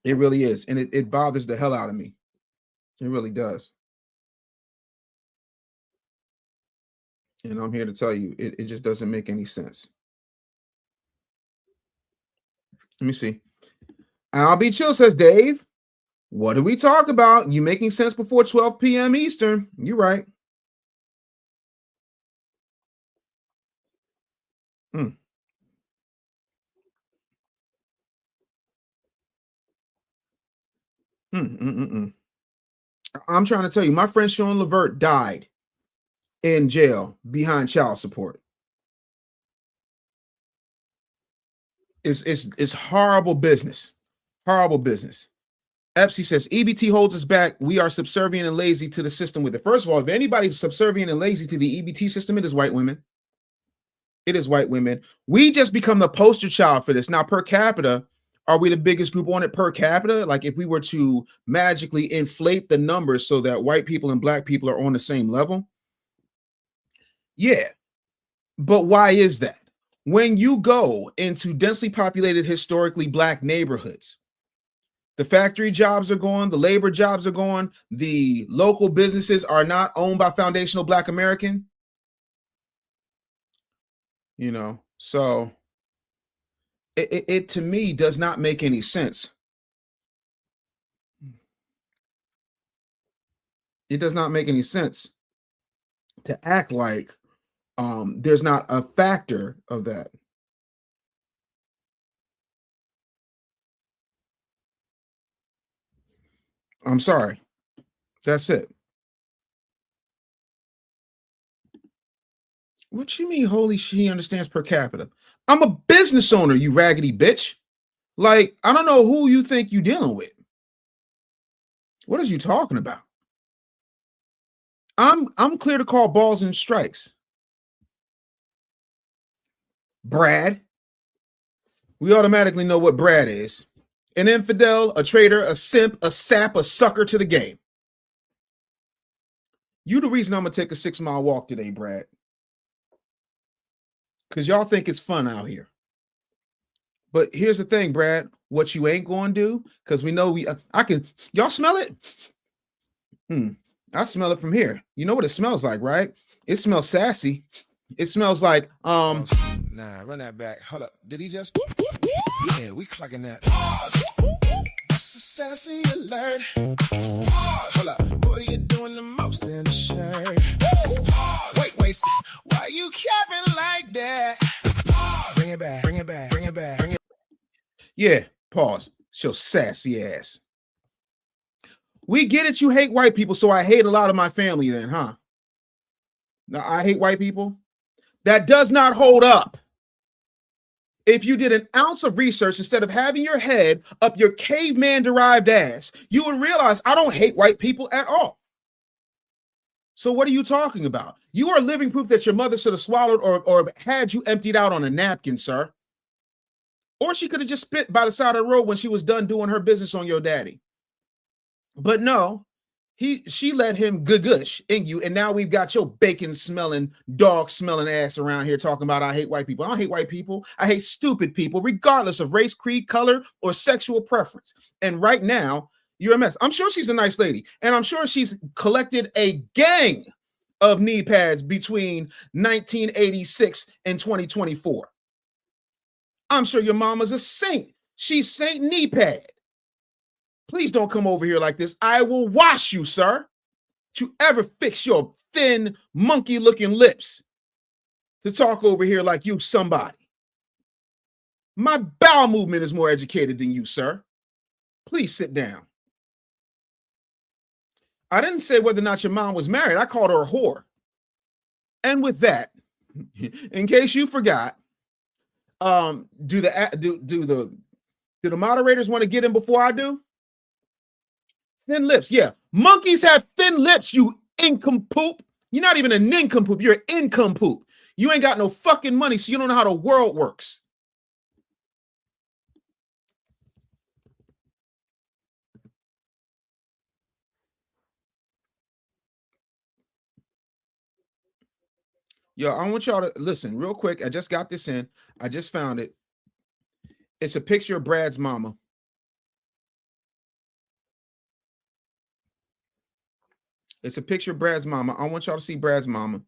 It really is. And it bothers the hell out of me. It really does. And I'm here to tell you, it just doesn't make any sense. Let me see. I'll be chill, says Dave. What do we talk about? You making sense before 12 p.m. Eastern. You're right. I'm trying to tell you, my friend Sean Levert died in jail behind child support. It's horrible business. Horrible business. Epsy says, EBT holds us back. We are subservient and lazy to the system with it. First of all, if anybody's subservient and lazy to the EBT system, it is white women. It is white women. We just become the poster child for this. Now, per capita, are we the biggest group on it per capita? Like, if we were to magically inflate the numbers so that white people and Black people are on the same level? Yeah. But why is that? When you go into densely populated, historically Black neighborhoods, the factory jobs are gone, the labor jobs are gone, the local businesses are not owned by foundational Black American. You know, so it to me does not make any sense. It does not make any sense to act like there's not a factor of that. I'm sorry. That's it. What you mean, holy shit, he understands per capita? I'm a business owner, you raggedy bitch. Like, I don't know who you think you're dealing with. What is you talking about? I'm clear to call balls and strikes. Brad. We automatically know what Brad is. An infidel, a traitor, a simp, a sap, a sucker to the game. You the reason I'm gonna take a 6-mile walk today, Brad. Because y'all think it's fun out here. But here's the thing, Brad. What you ain't going to do, because we know I can, y'all smell it? I smell it from here. You know what it smells like, right? It smells sassy. It smells like, Nah, run that back. Hold up. Did he just? Yeah, we clocking that. That's a sassy alert. Hold up. Boy, you're doing the most in the shirt. Wait, why you capping like that? Bring it back. Yeah, pause. It's your sassy ass. We get it, you hate white people, so I hate a lot of my family then, huh? Now, I hate white people? That does not hold up. If you did an ounce of research instead of having your head up your caveman derived ass, you would realize I don't hate white people at all. So what are you talking about? You are living proof that your mother should have swallowed or had you emptied out on a napkin, sir. Or she could have just spit by the side of the road when she was done doing her business on your daddy. But no, she let him gush in you, and now we've got your bacon smelling, dog smelling ass around here talking about I hate white people. I don't hate white people. I hate stupid people, regardless of race, creed, color, or sexual preference. And right now, you're a mess. I'm sure she's a nice lady, and I'm sure she's collected a gang of knee pads between 1986 and 2024. I'm sure your mama's a saint. She's Saint Knee Pad. Please don't come over here like this. I will wash you, sir. Don't you ever fix your thin, monkey-looking lips to talk over here like you somebody. My bowel movement is more educated than you, sir. Please sit down. I didn't say whether or not your mom was married. I called her a whore. And with that, in case you forgot, do the moderators want to get in before I do? Thin lips, yeah. Monkeys have thin lips, you nincompoop. You're not even a nincompoop, you're an incompoop. You ain't got no fucking money, so you don't know how the world works. Yo, I want y'all to listen real quick. I just got this in. I just found it. It's a picture of Brad's mama. It's a picture of Brad's mama. I want y'all to see Brad's mama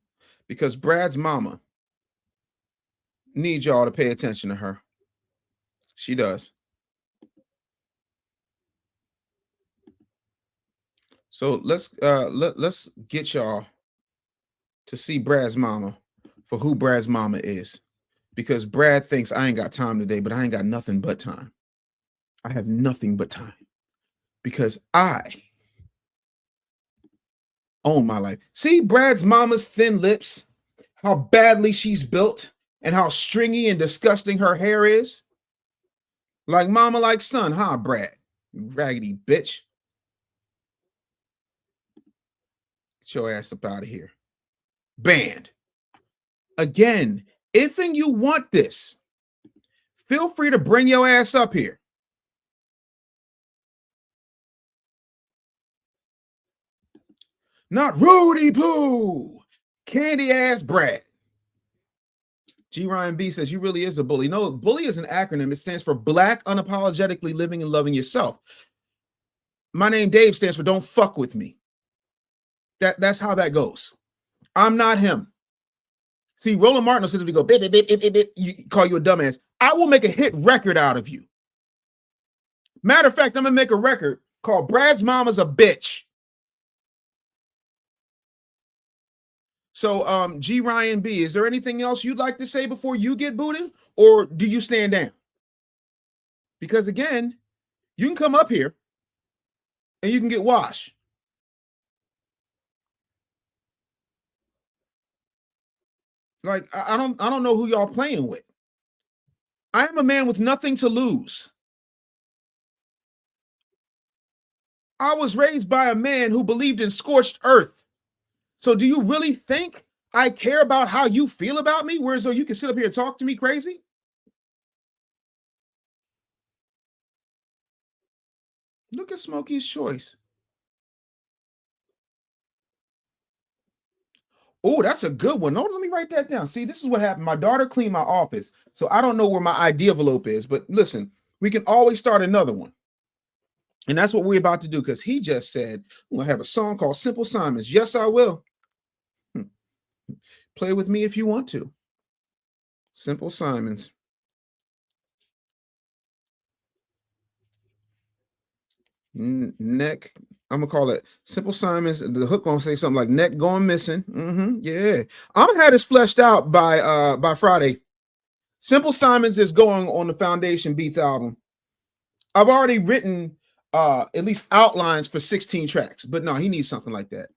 because Brad's mama needs y'all to pay attention to her. She does. So let's get y'all to see Brad's mama for who Brad's mama is. Because Brad thinks I ain't got time today, but I ain't got nothing but time. I have nothing but time because I own my life. See Brad's mama's thin lips, how badly she's built and how stringy and disgusting her hair is. Like mama, like son, huh, Brad? You raggedy bitch. Get your ass up out of here. Banned. Again, if and you want this, feel free to bring your ass up here. Not Rudy Poo, candy ass Brad. G. Ryan B says, you really is a bully. No, bully is an acronym. It stands for Black Unapologetically Living and Loving Yourself. My name Dave stands for Don't Fuck With Me. That's how that goes. I'm not him. See, Roland Martin will sit there and go, bip, bip, bip, bip, bip, you call you a dumbass. I will make a hit record out of you. Matter of fact, I'm going to make a record called Brad's Mama's a Bitch. So, G. Ryan B, is there anything else you'd like to say before you get booted? Or do you stand down? Because again, you can come up here and you can get washed. Like, I don't know who y'all playing with. I am a man with nothing to lose. I was raised by a man who believed in scorched earth. So do you really think I care about how you feel about me? Whereas though you can sit up here and talk to me crazy? Look at Smokey's choice. Oh, that's a good one. No, let me write that down. See, this is what happened. My daughter cleaned my office, so I don't know where my ID envelope is. But listen, we can always start another one. And that's what we're about to do because he just said, we'll have a song called Simple Simons. Yes, I will. Play with me if you want to. Simple Simons. Neck. I'm gonna call it Simple Simons. The hook gonna say something like neck going missing. Yeah, I'm gonna have this fleshed out by Friday. Simple Simons is going on the Foundation Beats album. I've already written at least outlines for 16 tracks, but no, he needs something like that.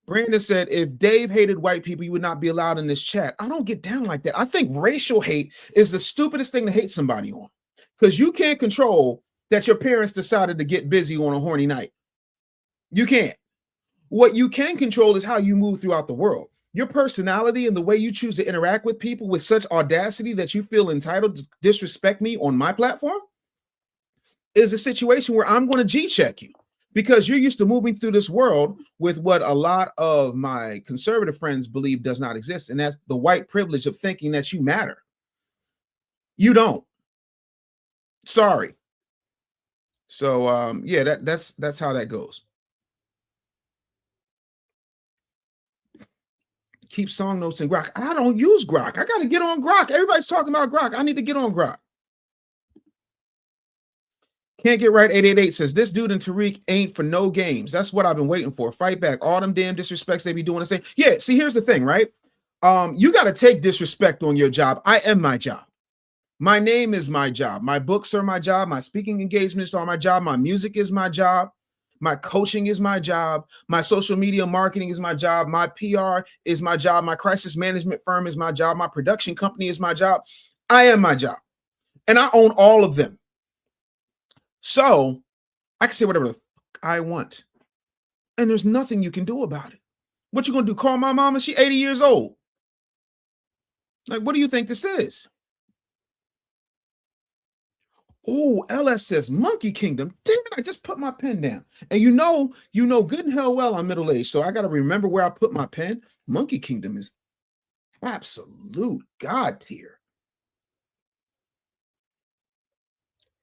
Brandon said, if Dave hated white people, you would not be allowed in this chat. I don't get down like that. I think racial hate is the stupidest thing to hate somebody on, because you can't control that your parents decided to get busy on a horny night. You can't. What you can control is how you move throughout the world. Your personality and the way you choose to interact with people with such audacity that you feel entitled to disrespect me on my platform is a situation where I'm going to G-check you, because you're used to moving through this world with what a lot of my conservative friends believe does not exist, and that's the white privilege of thinking that you matter. You don't. Sorry. So yeah, that's how that goes. Keep song notes in Grok. I don't use Grok. I got to get on Grok. Everybody's talking about Grok. I need to get on Grok. Can't get right 888 says, this dude and Tariq ain't for no games. That's what I've been waiting for. Fight back. All them damn disrespects they be doing the same. Yeah, see, here's the thing, right? You got to take disrespect on your job. I am my job. My name is my job. My books are my job. My speaking engagements are my job. My music is my job. My coaching is my job. My social media marketing is my job. My PR is my job. My crisis management firm is my job. My production company is my job. I am my job. And I own all of them. So I can say whatever the fuck I want. And there's nothing you can do about it. What you going to do? Call my mama? She's 80 years old. Like, what do you think this is? Oh, LS says Monkey Kingdom. Damn it, I just put my pen down. And you know good and hell well I'm middle-aged, so I got to remember where I put my pen. Monkey Kingdom is absolute God tier.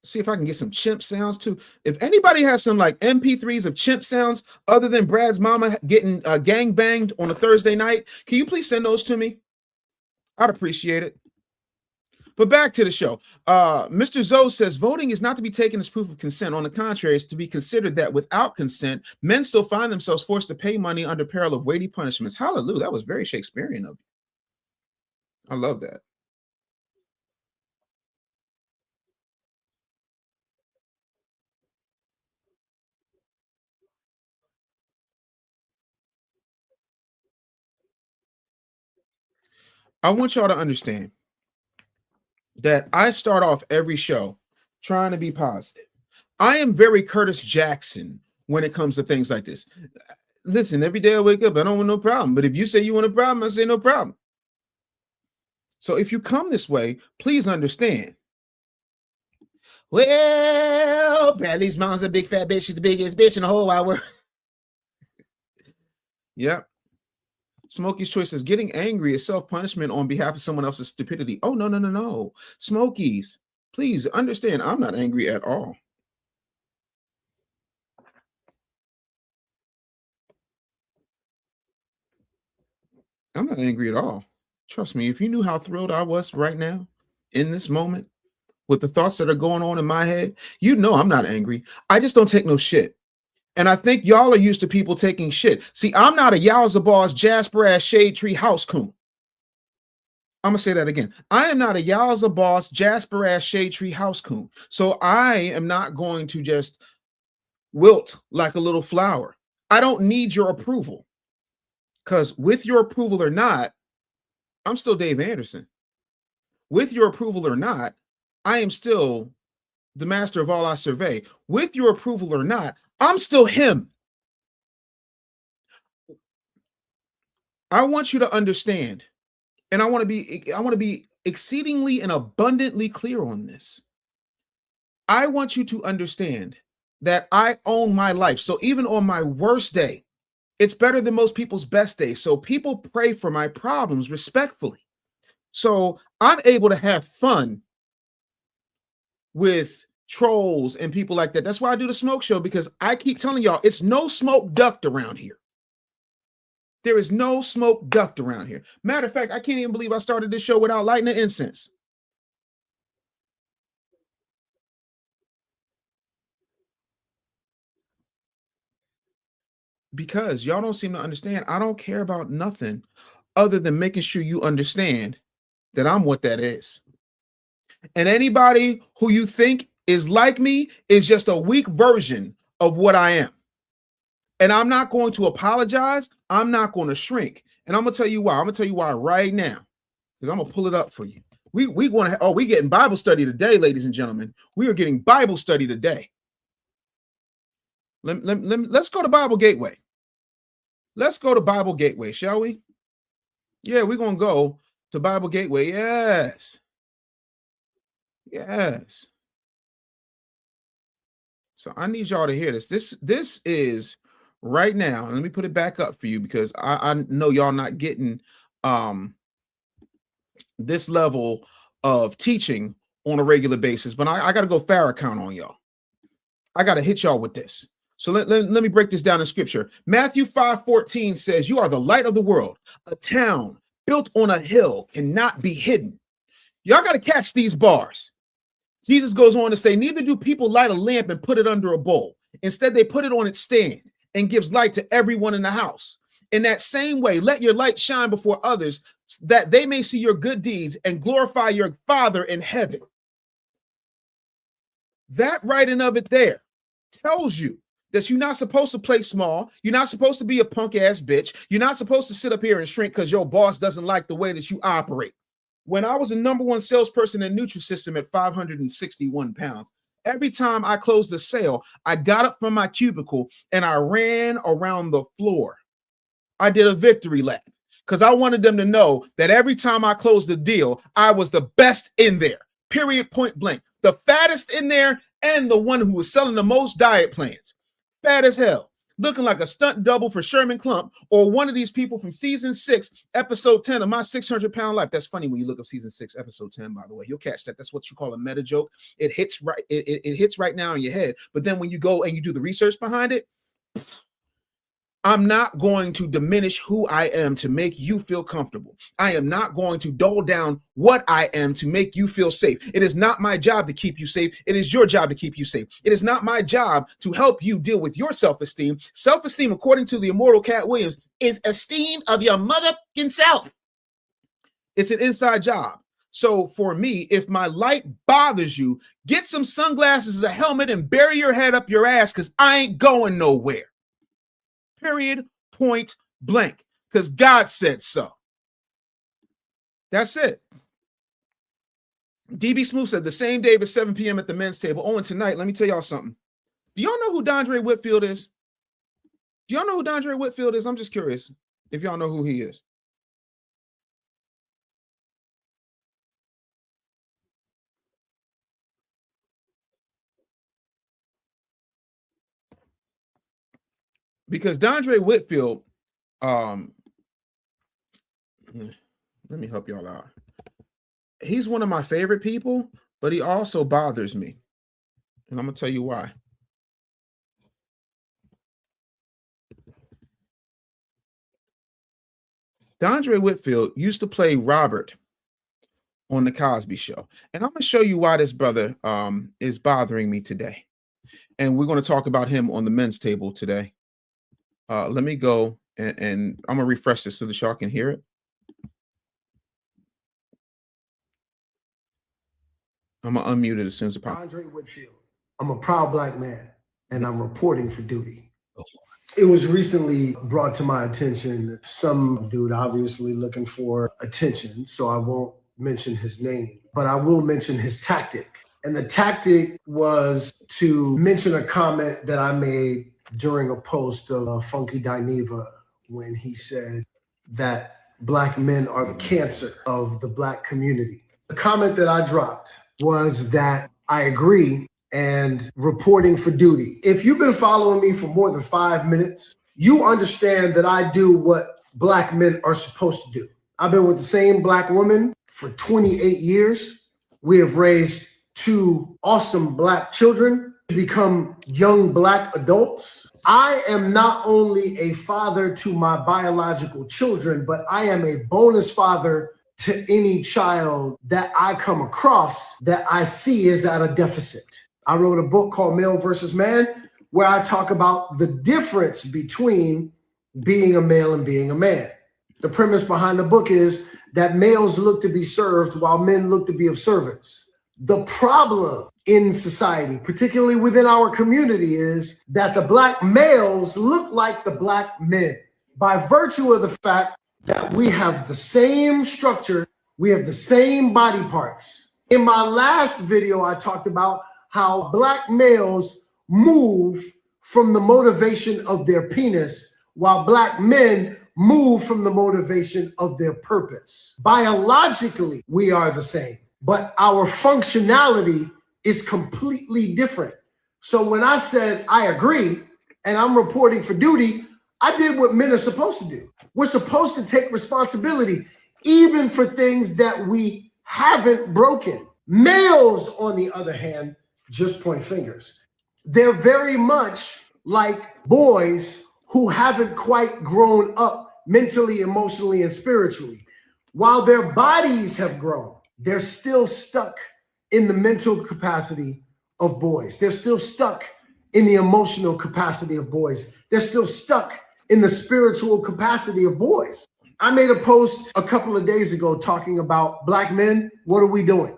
See if I can get some chimp sounds too. If anybody has some like MP3s of chimp sounds other than Brad's mama getting gang banged on a Thursday night, can you please send those to me? I'd appreciate it. But back to the show. Mr. Zoe says, voting is not to be taken as proof of consent. On the contrary, it's to be considered that without consent, men still find themselves forced to pay money under peril of weighty punishments. Hallelujah. That was very Shakespearean of you. I love that. I want y'all to understand that I start off every show trying to be positive. I am very Curtis Jackson when it comes to things like this. Listen, every day I wake up, I don't want no problem. But if you say you want a problem, I say no problem. So if you come this way, please understand. Well, Bradley's mom's a big fat bitch. She's the biggest bitch in the whole wide world. Yep. Smokey's choice is getting angry is self-punishment on behalf of someone else's stupidity. Oh, no. Smokey's, please understand, I'm not angry at all. I'm not angry at all. Trust me, if you knew how thrilled I was right now in this moment with the thoughts that are going on in my head, you'd know I'm not angry. I just don't take no shit. And I think y'all are used to people taking shit. See, I'm not a Yowza Boss, Jasper ass, Shade Tree house coon. I'm going to say that again. I am not a Yowza Boss, Jasper ass, Shade Tree house coon. So I am not going to just wilt like a little flower. I don't need your approval. Because with your approval or not, I'm still Dave Anderson. With your approval or not, I am still the master of all I survey. With your approval or not, I'm still him. I want you to understand, and I want to be exceedingly and abundantly clear on this. I want you to understand that I own my life. So even on my worst day, it's better than most people's best day. So people pray for my problems respectfully. So I'm able to have fun with trolls and people like that. That's why I do the smoke show, because I keep telling y'all it's no smoke ducked around here. There is no smoke ducked around here. Matter of fact, I can't even believe I started this show without lighting the incense. Because y'all don't seem to understand. I don't care about nothing other than making sure you understand that I'm what that is. And anybody who you think is like me is just a weak version of what I am. And I'm not going to apologize I'm not going to shrink. And I'm going to tell you why. I'm going to tell you why right now, because I'm going to pull it up for you. We going to, we getting Bible study today, ladies and gentlemen. We are getting Bible study today. Let's go to Bible Gateway. Let's go to Bible Gateway, shall we? Yeah, we're going to go to Bible Gateway. Yes. Yes. So I need y'all to hear this. This is right now. And let me put it back up for you because I know y'all not getting this level of teaching on a regular basis, but I got to go Farrakhan on y'all. I got to hit y'all with this. So let me break this down in scripture. Matthew 5:14 says, "You are the light of the world. A town built on a hill cannot be hidden." Y'all got to catch these bars. Jesus goes on to say, "Neither do people light a lamp and put it under a bowl. Instead, they put it on its stand and gives light to everyone in the house. In that same way, let your light shine before others that they may see your good deeds and glorify your Father in heaven." That right and of it there tells you that you're not supposed to play small. You're not supposed to be a punk ass bitch. You're not supposed to sit up here and shrink because your boss doesn't like the way that you operate. When I was a #1 salesperson in Nutrisystem at 561 pounds, every time I closed the sale, I got up from my cubicle and I ran around the floor. I did a victory lap because I wanted them to know that every time I closed the deal, I was the best in there, period, point blank. The fattest in there and the one who was selling the most diet plans. Fat as hell, looking like a stunt double for Sherman Klump or one of these people from season 6, episode 10 of My 600-Pound Life. That's funny when you look up season 6, episode 10, by the way. You'll catch that. That's what you call a meta joke. It hits right. It hits right now in your head. But then when you go and you do the research behind it, I'm not going to diminish who I am to make you feel comfortable. I am not going to dull down what I am to make you feel safe. It is not my job to keep you safe. It is your job to keep you safe. It is not my job to help you deal with your self-esteem. Self-esteem, according to the immortal Cat Williams, is esteem of your motherfucking self. It's an inside job. So for me, if my light bothers you, get some sunglasses, a helmet, and bury your head up your ass because I ain't going nowhere. Period, point blank, because God said so. That's it. DB Smooth said the same day at 7 p.m. at the men's table. Oh, and tonight, let me tell y'all something. Do y'all know who Dondre Whitfield is? Do y'all know who Dondre Whitfield is? I'm just curious if y'all know who he is. Because Dondre Whitfield, let me help y'all out. He's one of my favorite people, but he also bothers me. And I'm going to tell you why. Dondre Whitfield used to play Robert on The Cosby Show. And I'm going to show you why this brother is bothering me today. And we're going to talk about him on the men's table today. Let me go and I'm going to refresh this so that y'all can hear it. I'm going to unmute it as soon as possible. Dondre Whitfield. I'm a proud black man, and I'm reporting for duty. It was recently brought to my attention, some dude obviously looking for attention, so I won't mention his name, but I will mention his tactic. And the tactic was to mention a comment that I made during a post of Funky Dineva when he said that black men are the cancer of the black community. The comment that I dropped was that I agree and reporting for duty. If you've been following me for more than 5 minutes, you understand that I do what black men are supposed to do. I've been with the same black woman for 28 years. We have raised 2 awesome black children to become young black adults. I am not only a father to my biological children, but I am a bonus father to any child that I come across that I see is at a deficit. I wrote a book called Male versus Man, where I talk about the difference between being a male and being a man. The premise behind the book is that males look to be served while men look to be of service. The problem in society, particularly within our community, is that the black males look like the black men. by virtue of the fact that we have the same structure, we have the same body parts. In my last video, I talked about how black males move from the motivation of their penis, while black men move from the motivation of their purpose. Biologically, we are the same, but our functionality is completely different. So when I said I agree and I'm reporting for duty, I did what men are supposed to do. We're supposed to take responsibility, even for things that we haven't broken. Males, on the other hand, just point fingers. They're very much like boys who haven't quite grown up mentally, emotionally, and spiritually. While their bodies have grown, they're still stuck in the mental capacity of boys. They're still stuck in the emotional capacity of boys. They're still stuck in the spiritual capacity of boys. I made a post a couple of days ago talking about black men. What are we doing?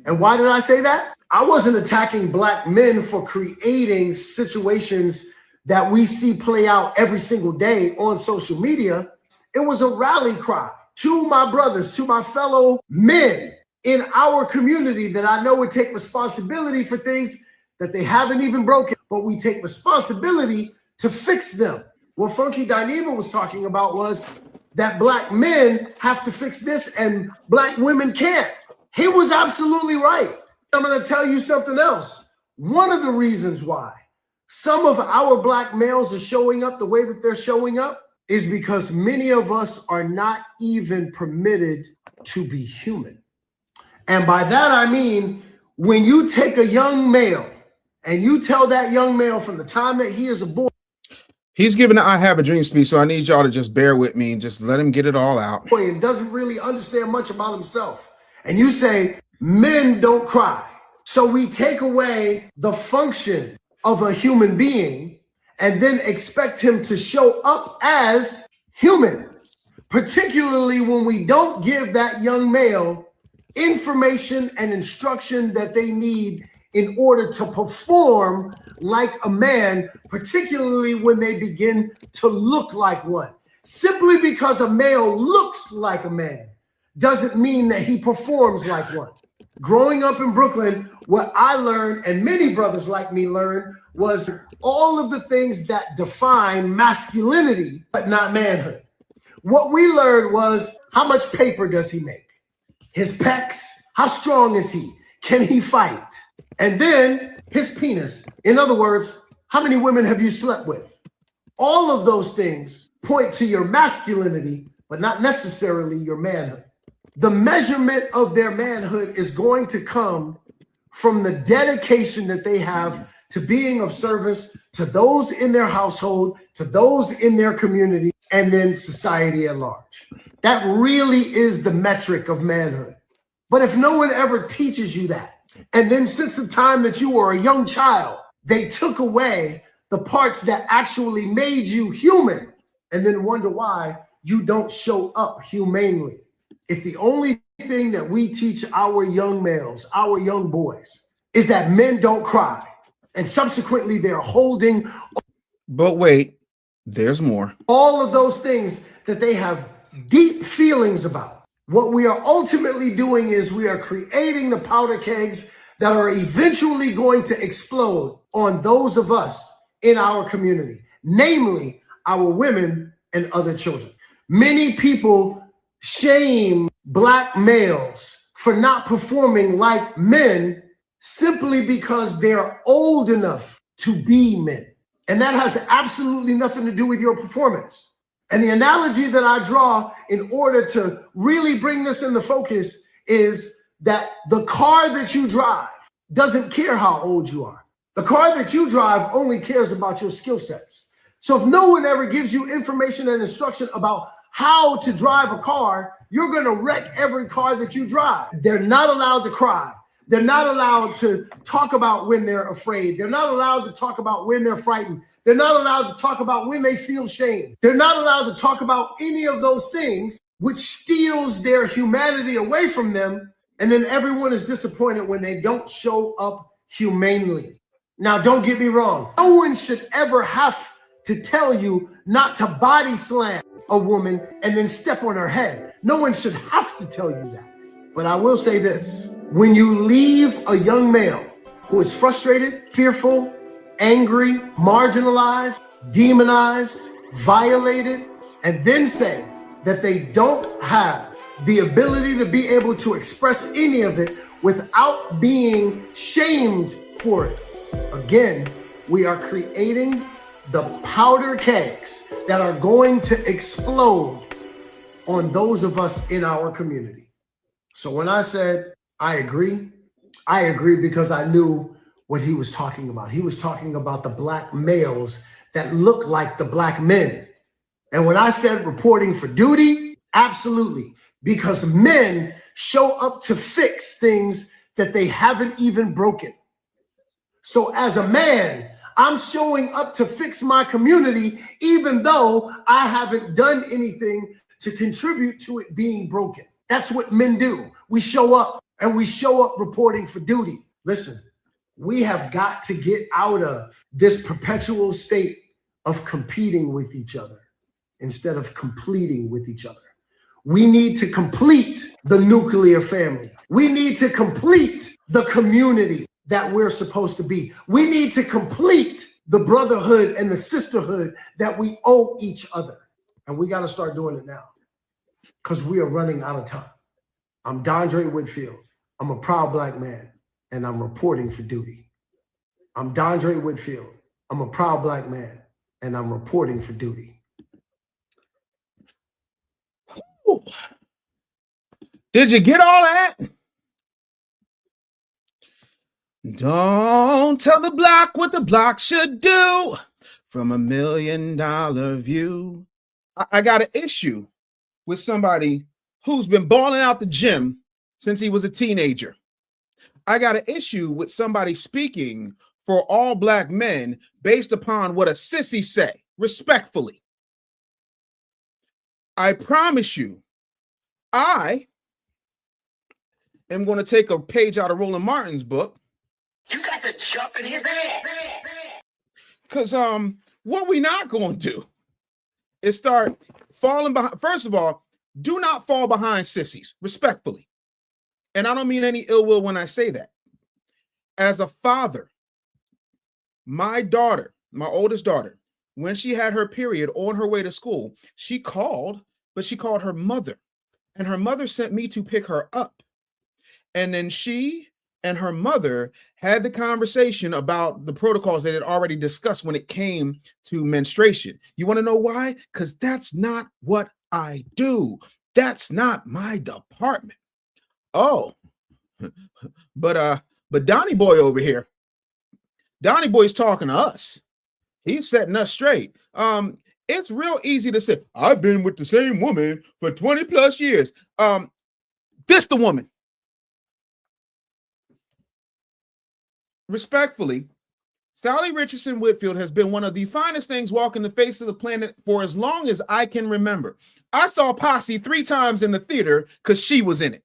And why did I say that? I wasn't attacking black men for creating situations that we see play out every single day on social media. It was a rally cry to my brothers, to my fellow men in our community that I know would take responsibility for things that they haven't even broken, but we take responsibility to fix them. What Funky Dineva was talking about was that black men have to fix this and black women can't. He was absolutely right. I'm going to tell you something else. One of the reasons why some of our black males are showing up the way that they're showing up is because many of us are not even permitted to be human. And by that, I mean, when you take a young male and you tell that young male from the time that he is a boy, he's giving an I Have a Dream speech, so I need y'all to just bear with me and just let him get it all out. And doesn't really understand much about himself. And you say, men don't cry. So we take away the function of a human being and then expect him to show up as human, particularly when we don't give that young male information and instruction that they need in order to perform like a man, particularly when they begin to look like one. Simply because a male looks like a man doesn't mean that he performs like one. Growing up in Brooklyn, what I learned, and many brothers like me learned, was all of the things that define masculinity, but not manhood. What we learned was, how much paper does he make? His pecs, how strong is he? Can he fight? And then his penis. In other words, how many women have you slept with? All of those things point to your masculinity, but not necessarily your manhood. The measurement of their manhood is going to come from the dedication that they have to being of service to those in their household, to those in their community, and then society at large. That really is the metric of manhood. But if no one ever teaches you that, and then since the time that you were a young child, they took away the parts that actually made you human, and then wonder why you don't show up humanely. If the only thing that we teach our young males, our young boys, is that men don't cry, and subsequently they're holding. But wait, there's more. All of those things that they have deep feelings about. What we are ultimately doing is we are creating the powder kegs that are eventually going to explode on those of us in our community, namely our women and other children. Many people shame black males for not performing like men simply because they're old enough to be men. And that has absolutely nothing to do with your performance. And the analogy that I draw in order to really bring this into focus is that the car that you drive doesn't care how old you are. The car that you drive only cares about your skill sets. So if no one ever gives you information and instruction about how to drive a car, you're going to wreck every car that you drive. They're not allowed to cry. They're not allowed to talk about when they're afraid. They're not allowed to talk about when they're frightened. They're not allowed to talk about when they feel shame. They're not allowed to talk about any of those things, which steals their humanity away from them. And then everyone is disappointed when they don't show up humanely. Now, don't get me wrong. No one should ever have to tell you not to body slam a woman and then step on her head. No one should have to tell you that. But I will say this, when you leave a young male who is frustrated, fearful, angry, marginalized, demonized, violated, and then say that they don't have the ability to be able to express any of it without being shamed for it. Again, we are creating the powder kegs that are going to explode on those of us in our community. So when I said I agree because I knew what he was talking about. He was talking about the black males that look like the black men. And when I said reporting for duty, absolutely, because men show up to fix things that they haven't even broken. So as a man, I'm showing up to fix my community, even though I haven't done anything to contribute to it being broken. That's what men do. We show up, and we show up reporting for duty. Listen, we have got to get out of this perpetual state of competing with each other instead of completing with each other. We need to complete the nuclear family. We need to complete the community that we're supposed to be. We need to complete the brotherhood and the sisterhood that we owe each other. And we got to start doing it now because we are running out of time. I'm Dondre Whitfield. I'm a proud black man, and I'm reporting for duty. I'm Dondre Whitfield. I'm a proud black man, and I'm reporting for duty. Ooh. Did you get all that? Don't tell the block what the block should do from $1 million view. I got an issue with somebody who's been balling out the gym since he was a teenager. I got an issue with somebody speaking for all black men based upon what a sissy say, respectfully. I promise you, I am going to take a page out of Roland Martin's book. You got to jump in his head. Because what we not going to do is start falling behind. First of all, do not fall behind sissies, respectfully. And I don't mean any ill will when I say that. As a father, my daughter, my oldest daughter, when she had her period on her way to school, she called, but she called her mother. And her mother sent me to pick her up. And then she and her mother had the conversation about the protocols they had already discussed when it came to menstruation. You want to know why? Because that's not what I do. That's not my department. Oh, but Donnie Boy over here, Donnie Boy's talking to us. He's setting us straight. It's real easy to say, I've been with the same woman for 20 plus years. This the woman. Respectfully, Sally Richardson Whitfield has been one of the finest things walking the face of the planet for as long as I can remember. I saw Posse 3 times in the theater because she was in it.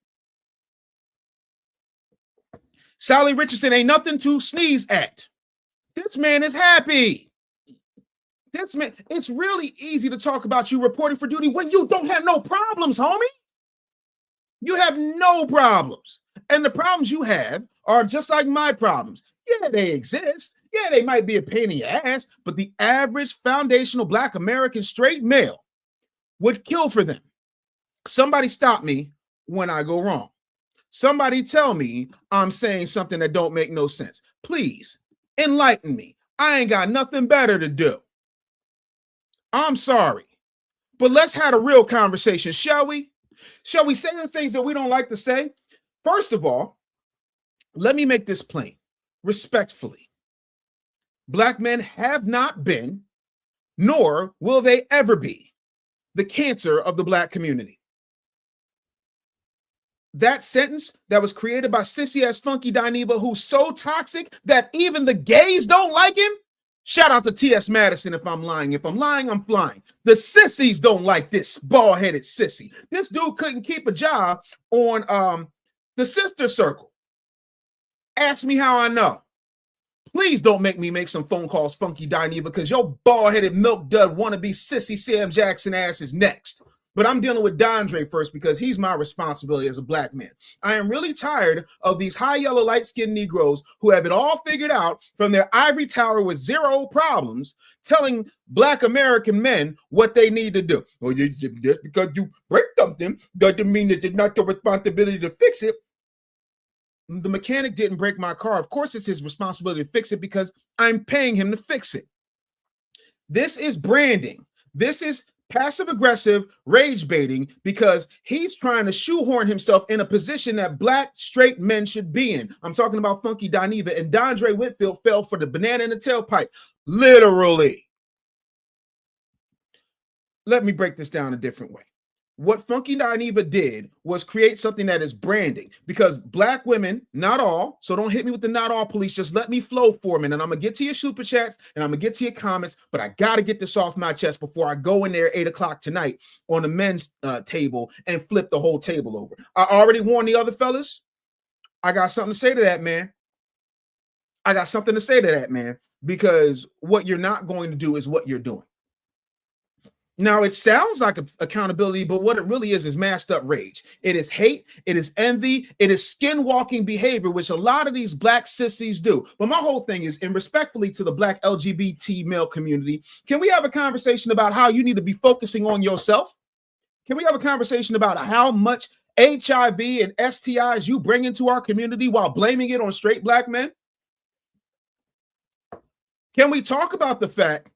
Sally Richardson ain't nothing to sneeze at. This man is happy. This man, it's really easy to talk about you reporting for duty when you don't have no problems, homie. You have no problems. And the problems you have are just like my problems. Yeah, they exist. Yeah, they might be a pain in your ass, but the average foundational Black American straight male would kill for them. Somebody stop me when I go wrong. Somebody tell me I'm saying something that don't make no sense. Please enlighten me. I ain't got nothing better to do. I'm sorry, but let's have a real conversation, shall we? Shall we say the things that we don't like to say? First of all, let me make this plain, respectfully. Black men have not been, nor will they ever be, the cancer of the Black community. That sentence that was created by sissy-ass Funky Dineva, who's so toxic that even the gays don't like him. Shout out to T.S. Madison if I'm lying. If I'm lying, I'm flying. The sissies don't like this bald-headed sissy. This dude couldn't keep a job on the Sister Circle. Ask me how I know. Please don't make me make some phone calls, Funky Dadia, because your bald-headed milk dud wannabe sissy Sam Jackson ass is next. But I'm dealing with Dondre first because he's my responsibility as a black man. I am really tired of these high yellow, light-skinned Negroes who have it all figured out from their ivory tower with zero problems, telling black American men what they need to do. Well, just because you break something doesn't mean that it's not your responsibility to fix it. The mechanic didn't break my car. Of course, it's his responsibility to fix it because I'm paying him to fix it. This is branding. This is passive-aggressive rage baiting because he's trying to shoehorn himself in a position that black straight men should be in. I'm talking about Funky Dadia, and Dondre Whitfield fell for the banana in the tailpipe, literally. Let me break this down a different way. What Funky Dadia did was create something that is branding, because black women, not all, so don't hit me with the not all police, just let me flow for a minute. And I'm going to get to your super chats and I'm going to get to your comments, but I got to get this off my chest before I go in there at 8 o'clock tonight on the men's table and flip the whole table over. I already warned the other fellas. I got something to say to that, man. I got something to say to that, man, because what you're not going to do is what you're doing. Now, it sounds like accountability, but what it really is masked up rage. It is hate, it is envy, it is skin-walking behavior, which a lot of these black sissies do. But my whole thing is, and respectfully to the black LGBT male community, can we have a conversation about how you need to be focusing on yourself? Can we have a conversation about how much HIV and STIs you bring into our community while blaming it on straight black men? Can we talk about the fact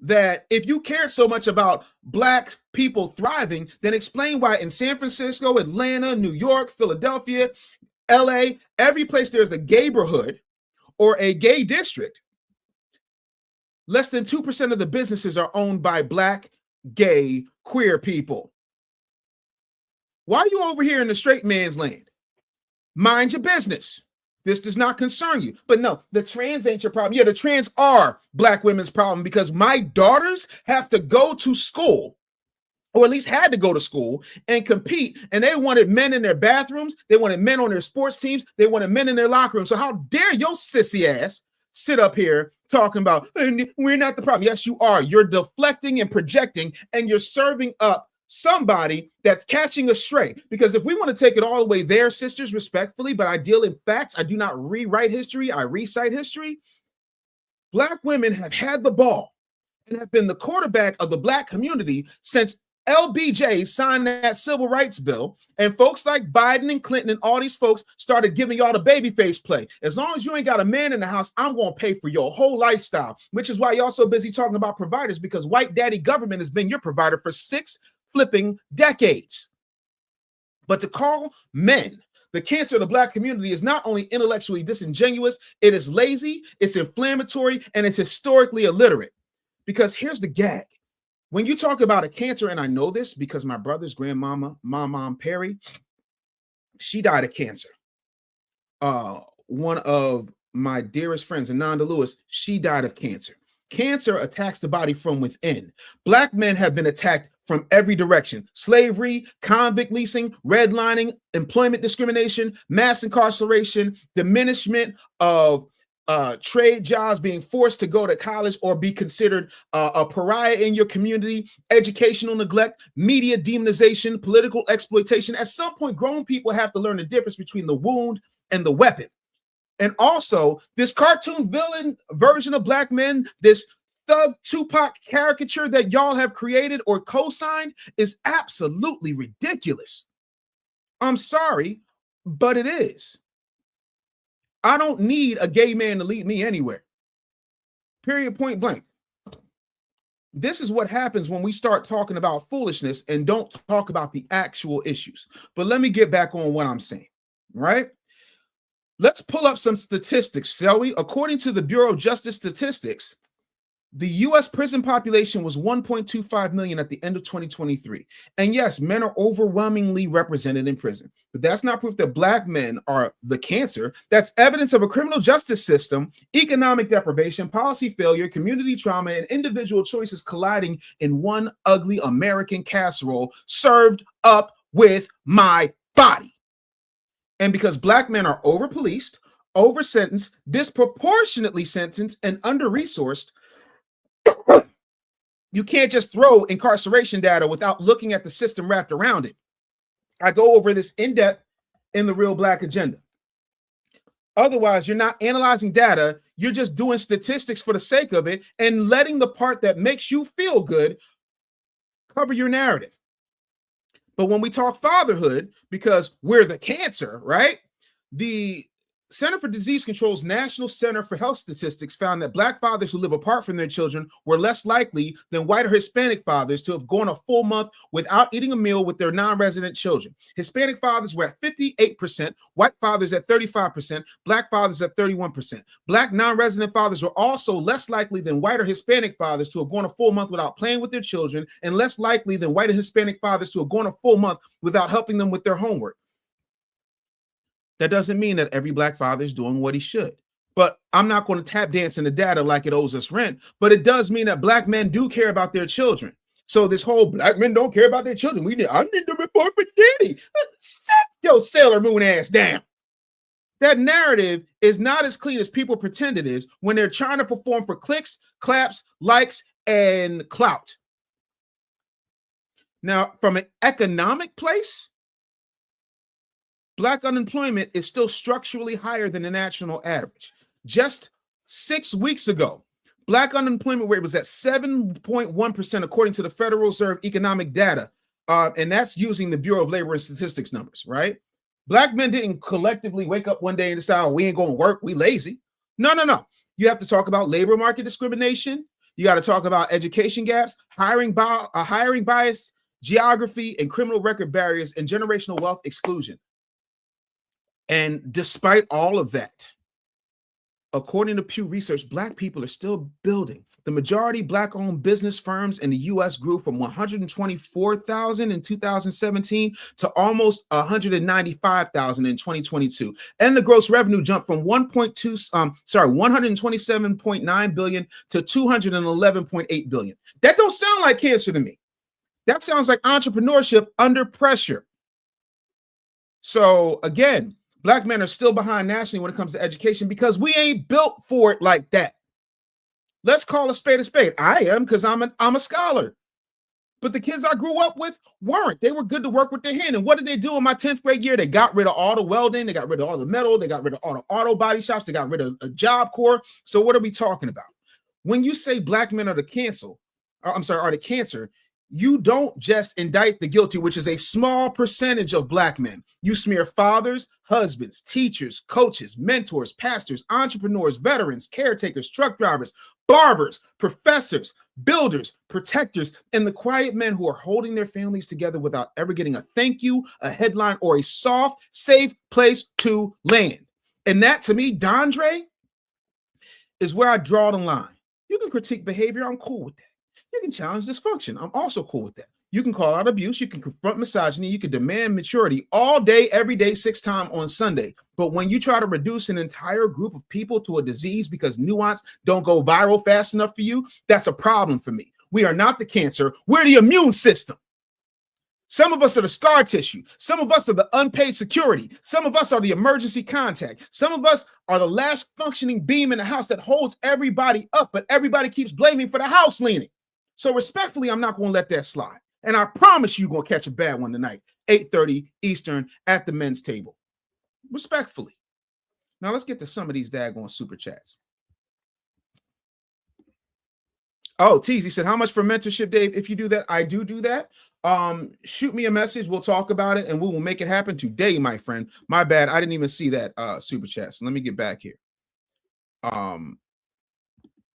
that if you cared so much about black people thriving, then explain why in San Francisco, Atlanta, New York, Philadelphia, LA, every place there's a gayborhood or a gay district, less than 2% of the businesses are owned by black, gay, queer people. Why are you over here in the straight man's land? Mind your business. This does not concern you. But no, the trans ain't your problem. Yeah, the trans are black women's problem because my daughters have to go to school, or at least had to go to school and compete. And they wanted men in their bathrooms. They wanted men on their sports teams. They wanted men in their locker rooms. So how dare your sissy ass sit up here talking about we're not the problem? Yes, you are. You're deflecting and projecting, and you're serving up somebody that's catching a stray. Because if we want to take it all the way there, sisters, respectfully, but I deal in facts. I do not rewrite history. I recite history. Black women have had the ball and have been the quarterback of the black community since LBJ signed that civil rights bill, and folks like Biden and Clinton and all these folks started giving y'all the babyface play. As long as you ain't got a man in the house, I'm going to pay for your whole lifestyle, which is why y'all so busy talking about providers, because white daddy government has been your provider for 6 flipping decades. But to call men the cancer of the black community is not only intellectually disingenuous, it is lazy, it's inflammatory, and it's historically illiterate. Because here's the gag. When you talk about a cancer, and I know this because my brother's grandmama, my mom Perry, she died of cancer. One of my dearest friends, Ananda Lewis, she died of cancer. Cancer attacks the body from within. Black men have been attacked from every direction: slavery, convict leasing, redlining, employment discrimination, mass incarceration, diminishment of trade jobs, being forced to go to college or be considered a pariah in your community, educational neglect, media demonization, political exploitation. At some point, grown people have to learn the difference between the wound and the weapon. And also, this cartoon villain version of black men, this thug Tupac caricature that y'all have created or co-signed, is absolutely ridiculous. I'm sorry, but it is. I don't need a gay man to lead me anywhere. Period, point blank. This is what happens when we start talking about foolishness and don't talk about the actual issues. But let me get back on what I'm saying, right? Let's pull up some statistics, shall we? According to the Bureau of Justice Statistics, the U.S. prison population was 1.25 million at the end of 2023. And yes, men are overwhelmingly represented in prison, but that's not proof that black men are the cancer. That's evidence of a criminal justice system, economic deprivation, policy failure, community trauma, and individual choices colliding in one ugly American casserole served up with my body. And because black men are over-policed, over-sentenced, disproportionately sentenced, and under-resourced, you can't just throw incarceration data without looking at the system wrapped around it. I go over this in depth in the Real Black Agenda. Otherwise, you're not analyzing data. You're just doing statistics for the sake of it and letting the part that makes you feel good cover your narrative. But when we talk fatherhood, because we're the cancer, right? The Center for Disease Control's National Center for Health Statistics found that Black fathers who live apart from their children were less likely than white or Hispanic fathers to have gone a full month without eating a meal with their non-resident children. Hispanic fathers were at 58%, white fathers at 35%, Black fathers at 31%. Black non-resident fathers were also less likely than white or Hispanic fathers to have gone a full month without playing with their children, and less likely than white or Hispanic fathers to have gone a full month without helping them with their homework. That doesn't mean that every Black father is doing what he should. But I'm not going to tap dance in the data like it owes us rent. But it does mean that Black men do care about their children. So this whole Black men don't care about their children. I need to report for daddy. Set your Sailor Moon ass down. That narrative is not as clean as people pretend it is when they're trying to perform for clicks, claps, likes, and clout. Now, from an economic place, Black unemployment is still structurally higher than the national average. Just 6 weeks ago, Black unemployment rate was at 7.1% according to the Federal Reserve economic data, and that's using the Bureau of Labor and Statistics numbers, right? Black men didn't collectively wake up one day and decide, oh, we ain't going to work, we lazy. No. You have to talk about labor market discrimination. You got to talk about education gaps, hiring bias, geography, and criminal record barriers, and generational wealth exclusion. And despite all of that, according to Pew Research, Black people are still building. The majority Black-owned business firms in the U.S. grew from 124,000 in 2017 to almost 195,000 in 2022. And the gross revenue jumped from 127.9 billion to 211.8 billion. That don't sound like cancer to me. That sounds like entrepreneurship under pressure. So again, Black men are still behind nationally when it comes to education because we ain't built for it like that. Let's call a spade a spade. I am, because I'm a scholar. But the kids I grew up with weren't. They were good to work with their hand. And what did they do in my 10th grade year? They got rid of all the welding. They got rid of all the metal. They got rid of all the auto body shops. They got rid of a Job Corps. So what are we talking about? When you say Black men are the cancer, you don't just indict the guilty, which is a small percentage of Black men. You smear fathers, husbands, teachers, coaches, mentors, pastors, entrepreneurs, veterans, caretakers, truck drivers, barbers, professors, builders, protectors, and the quiet men who are holding their families together without ever getting a thank you, a headline, or a soft, safe place to land. And that, to me, Dondre, is where I draw the line. You can critique behavior. I'm cool with that. You can challenge dysfunction. I'm also cool with that. You can call out abuse. You can confront misogyny. You can demand maturity all day, every day, 6 times on Sunday. But when you try to reduce an entire group of people to a disease because nuance don't go viral fast enough for you, that's a problem for me. We are not the cancer. We're the immune system. Some of us are the scar tissue. Some of us are the unpaid security. Some of us are the emergency contact. Some of us are the last functioning beam in the house that holds everybody up, but everybody keeps blaming for the house leaning. So respectfully, I'm not going to let that slide. And I promise you're going to catch a bad one tonight, 8:30 Eastern at the men's table. Respectfully. Now let's get to some of these daggone super chats. Oh, Teasy said, how much for mentorship, Dave? If you do that, I do that. Shoot me a message. We'll talk about it and we will make it happen today, my friend. My bad. I didn't even see that super chat. So let me get back here.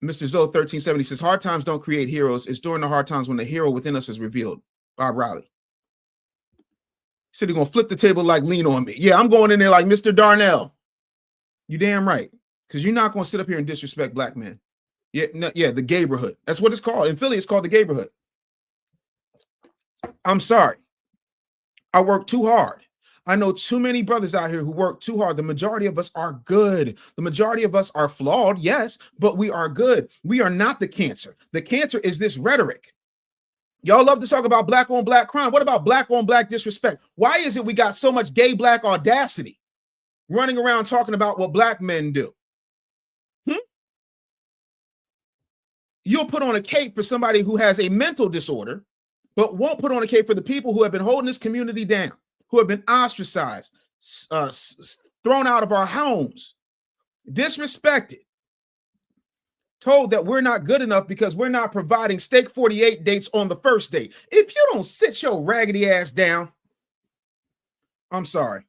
Mr. Zoe 1370 says, hard times don't create heroes. It's during the hard times when the hero within us is revealed. Bob Riley. He said, he's going to flip the table like lean on me. Yeah, I'm going in there like Mr. Darnell. You damn right. Because you're not going to sit up here and disrespect Black men. Yeah, no, yeah, the Gaberhood. That's what it's called. In Philly, it's called the Gaberhood. I'm sorry. I work too hard. I know too many brothers out here who work too hard. The majority of us are good. The majority of us are flawed, yes, but we are good. We are not the cancer. The cancer is this rhetoric. Y'all love to talk about Black on Black crime. What about Black on Black disrespect? Why is it we got so much gay Black audacity? running around talking about what black men do. You'll put on a cape for somebody who has a mental disorder, but won't put on a cape for the people who have been holding this community down, who have been ostracized, thrown out of our homes, disrespected, told that we're not good enough because we're not providing steak 48 dates on the first date. If you don't sit your raggedy ass down, I'm sorry.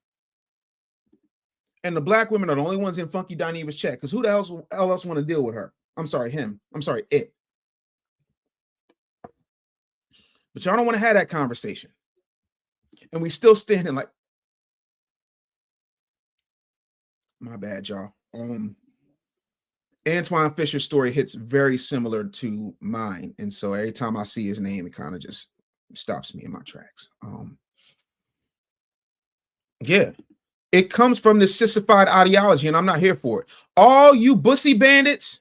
And the black women are the only ones in Funky Dineva's chat, because who the hell else want to deal with her? I'm sorry, him. I'm sorry, it. But y'all don't want to have that conversation. And we still standing like, my bad, y'all. Antoine Fisher's story hits very similar to mine. And so every time I see his name, it kind of just stops me in my tracks. Yeah. It comes from this sissified ideology, and I'm not here for it. All you bussy bandits,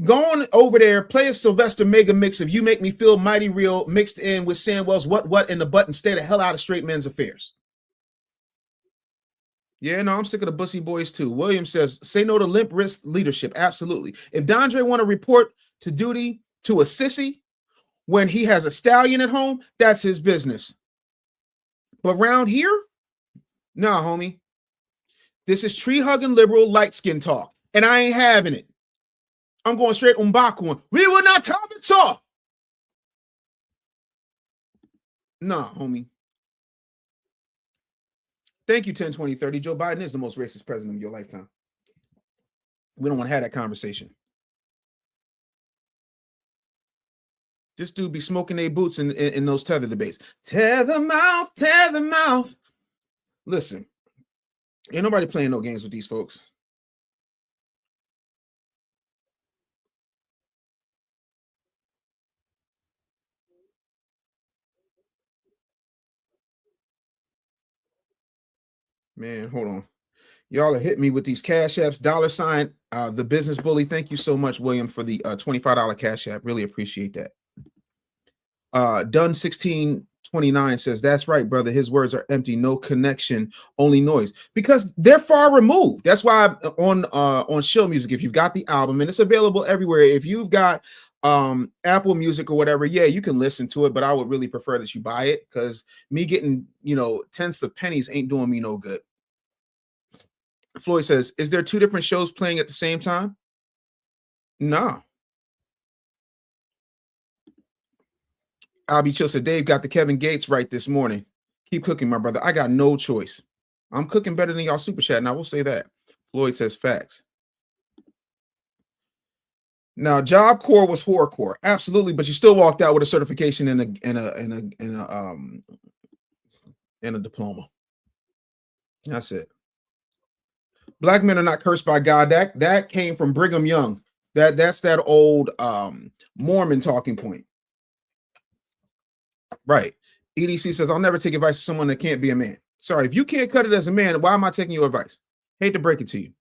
go on over there, play a Sylvester mega mix of You Make Me Feel Mighty Real mixed in with Sandwell's What in the Butt, and stay the hell out of straight men's affairs. Yeah, no, I'm sick of the bussy boys too. William says, say no to limp wrist leadership. Absolutely. If Dondre want to report to duty to a sissy when he has a stallion at home, that's his business. But around here, nah, homie. This is tree-hugging liberal light skin talk, and I ain't having it. I'm going straight Umbaku. We will not have it all. Nah, homie. Thank you, 10-20-30. Joe Biden is the most racist president of your lifetime. We don't want to have that conversation. This dude be smoking their boots in those tether debates. Tether mouth, tether mouth. Listen, ain't nobody playing no games with these folks. Man, hold on. Y'all are hitting me with these cash apps. $, the business bully. Thank you so much, William, for the $25 cash app. Really appreciate that. Done 1629 says, that's right, brother. His words are empty, no connection, only noise. Because they're far removed. That's why on Shill Music, if you've got the album, and it's available everywhere. If you've got Apple Music or whatever, yeah, you can listen to it, but I would really prefer that you buy it, because me getting, tenths of pennies ain't doing me no good. Floyd says, is there two different shows playing at the same time? No. Albie Chill said, Dave got the Kevin Gates right this morning. Keep cooking, my brother. I got no choice. I'm cooking better than y'all super chat, and I will say that. Floyd says, facts. Now, Job Corps was horrorcore, absolutely, but you still walked out with a certification and a diploma. That's it. Black men are not cursed by God. That came from Brigham Young. That's that old Mormon talking point. Right. EDC says, I'll never take advice from someone that can't be a man. Sorry, if you can't cut it as a man, why am I taking your advice? Hate to break it to you.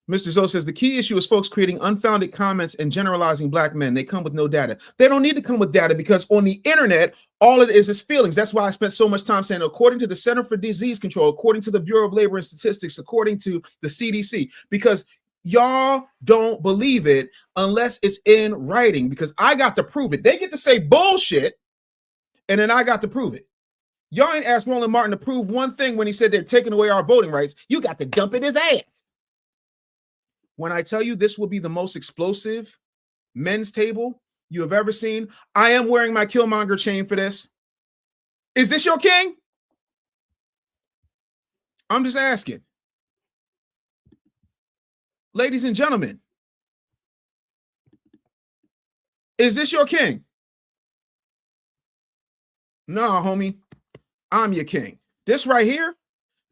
Mr. Zoe says, the key issue is folks creating unfounded comments and generalizing black men. They come with no data. They don't need to come with data, because on the internet, all it is feelings. That's why I spent so much time saying, according to the Center for Disease Control, according to the Bureau of Labor and Statistics, according to the CDC, because y'all don't believe it unless it's in writing, because I got to prove it. They get to say bullshit, and then I got to prove it. Y'all ain't asked Roland Martin to prove one thing when he said they're taking away our voting rights. You got to dump in his ass. When I tell you this will be the most explosive men's table you have ever seen, I am wearing my Killmonger chain for this. Is this your king? I'm just asking. Ladies and gentlemen, is this your king? No, homie, I'm your king. This right here,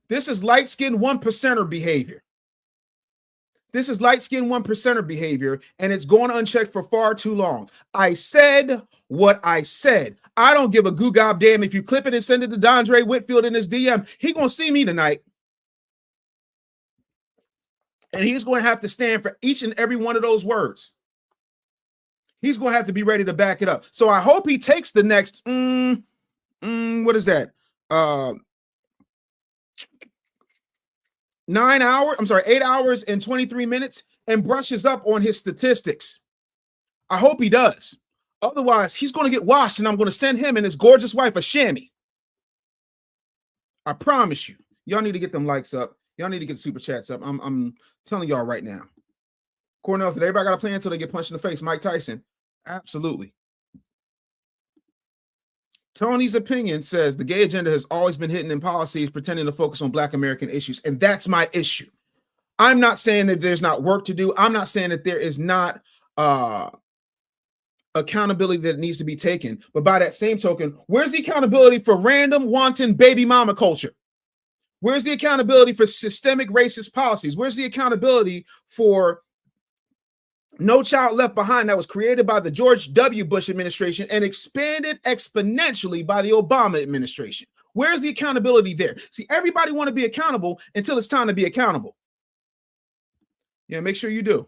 this is light-skinned 1%er behavior. This is light-skinned 1%er behavior, and it's going unchecked for far too long. I said what I said. I don't give a goo gob damn if you clip it and send it to Dondre Whitfield in his DM. He gonna see me tonight, and he's going to have to stand for each and every one of those words. He's going to have to be ready to back it up. So I hope he takes the next, what is that? 8 hours and 23 minutes and brushes up on his statistics. I hope he does. Otherwise, he's going to get washed and I'm going to send him and his gorgeous wife a chamois. I promise you. Y'all need to get them likes up. Y'all need to get super chats up. I'm telling y'all right now. Cornell said, everybody got a plan until they get punched in the face. Mike Tyson. Absolutely. Tony's opinion says the gay agenda has always been hidden in policies pretending to focus on Black American issues. And that's my issue. I'm not saying that there's not work to do. I'm not saying that there is not accountability that needs to be taken. But by that same token, where's the accountability for random, wanton baby mama culture? Where's the accountability for systemic racist policies? Where's the accountability for No Child Left Behind that was created by the George W. Bush administration and expanded exponentially by the Obama administration? Where's the accountability there? See, everybody want to be accountable until it's time to be accountable. Yeah, make sure you do.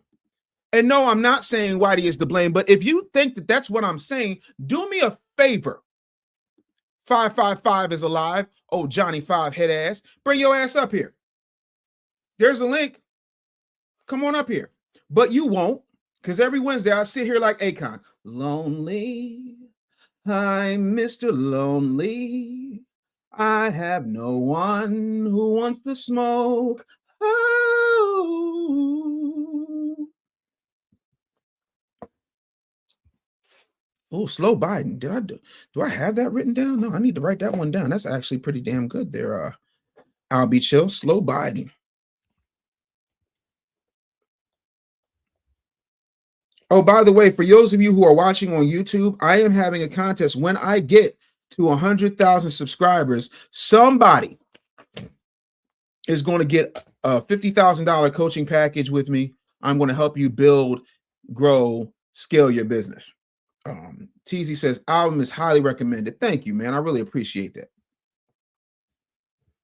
And no, I'm not saying Whitey is to blame, but if you think that that's what I'm saying, do me a favor. 555 is alive. Oh, Johnny 5 head ass. Bring your ass up here. There's a link. Come on up here. But you won't, because every Wednesday I sit here like Akon. Lonely. I'm Mr. Lonely. I have no one who wants the smoke. Oh, slow Biden. Do I have that written down? No, I need to write that one down. That's actually pretty damn good there. I'll be chill. Slow Biden. Oh, by the way, for those of you who are watching on YouTube, I am having a contest. When I get to 100,000 subscribers, somebody is going to get a $50,000 coaching package with me. I'm going to help you build, grow, scale your business. TZ says album is highly recommended. Thank you, man. I really appreciate that.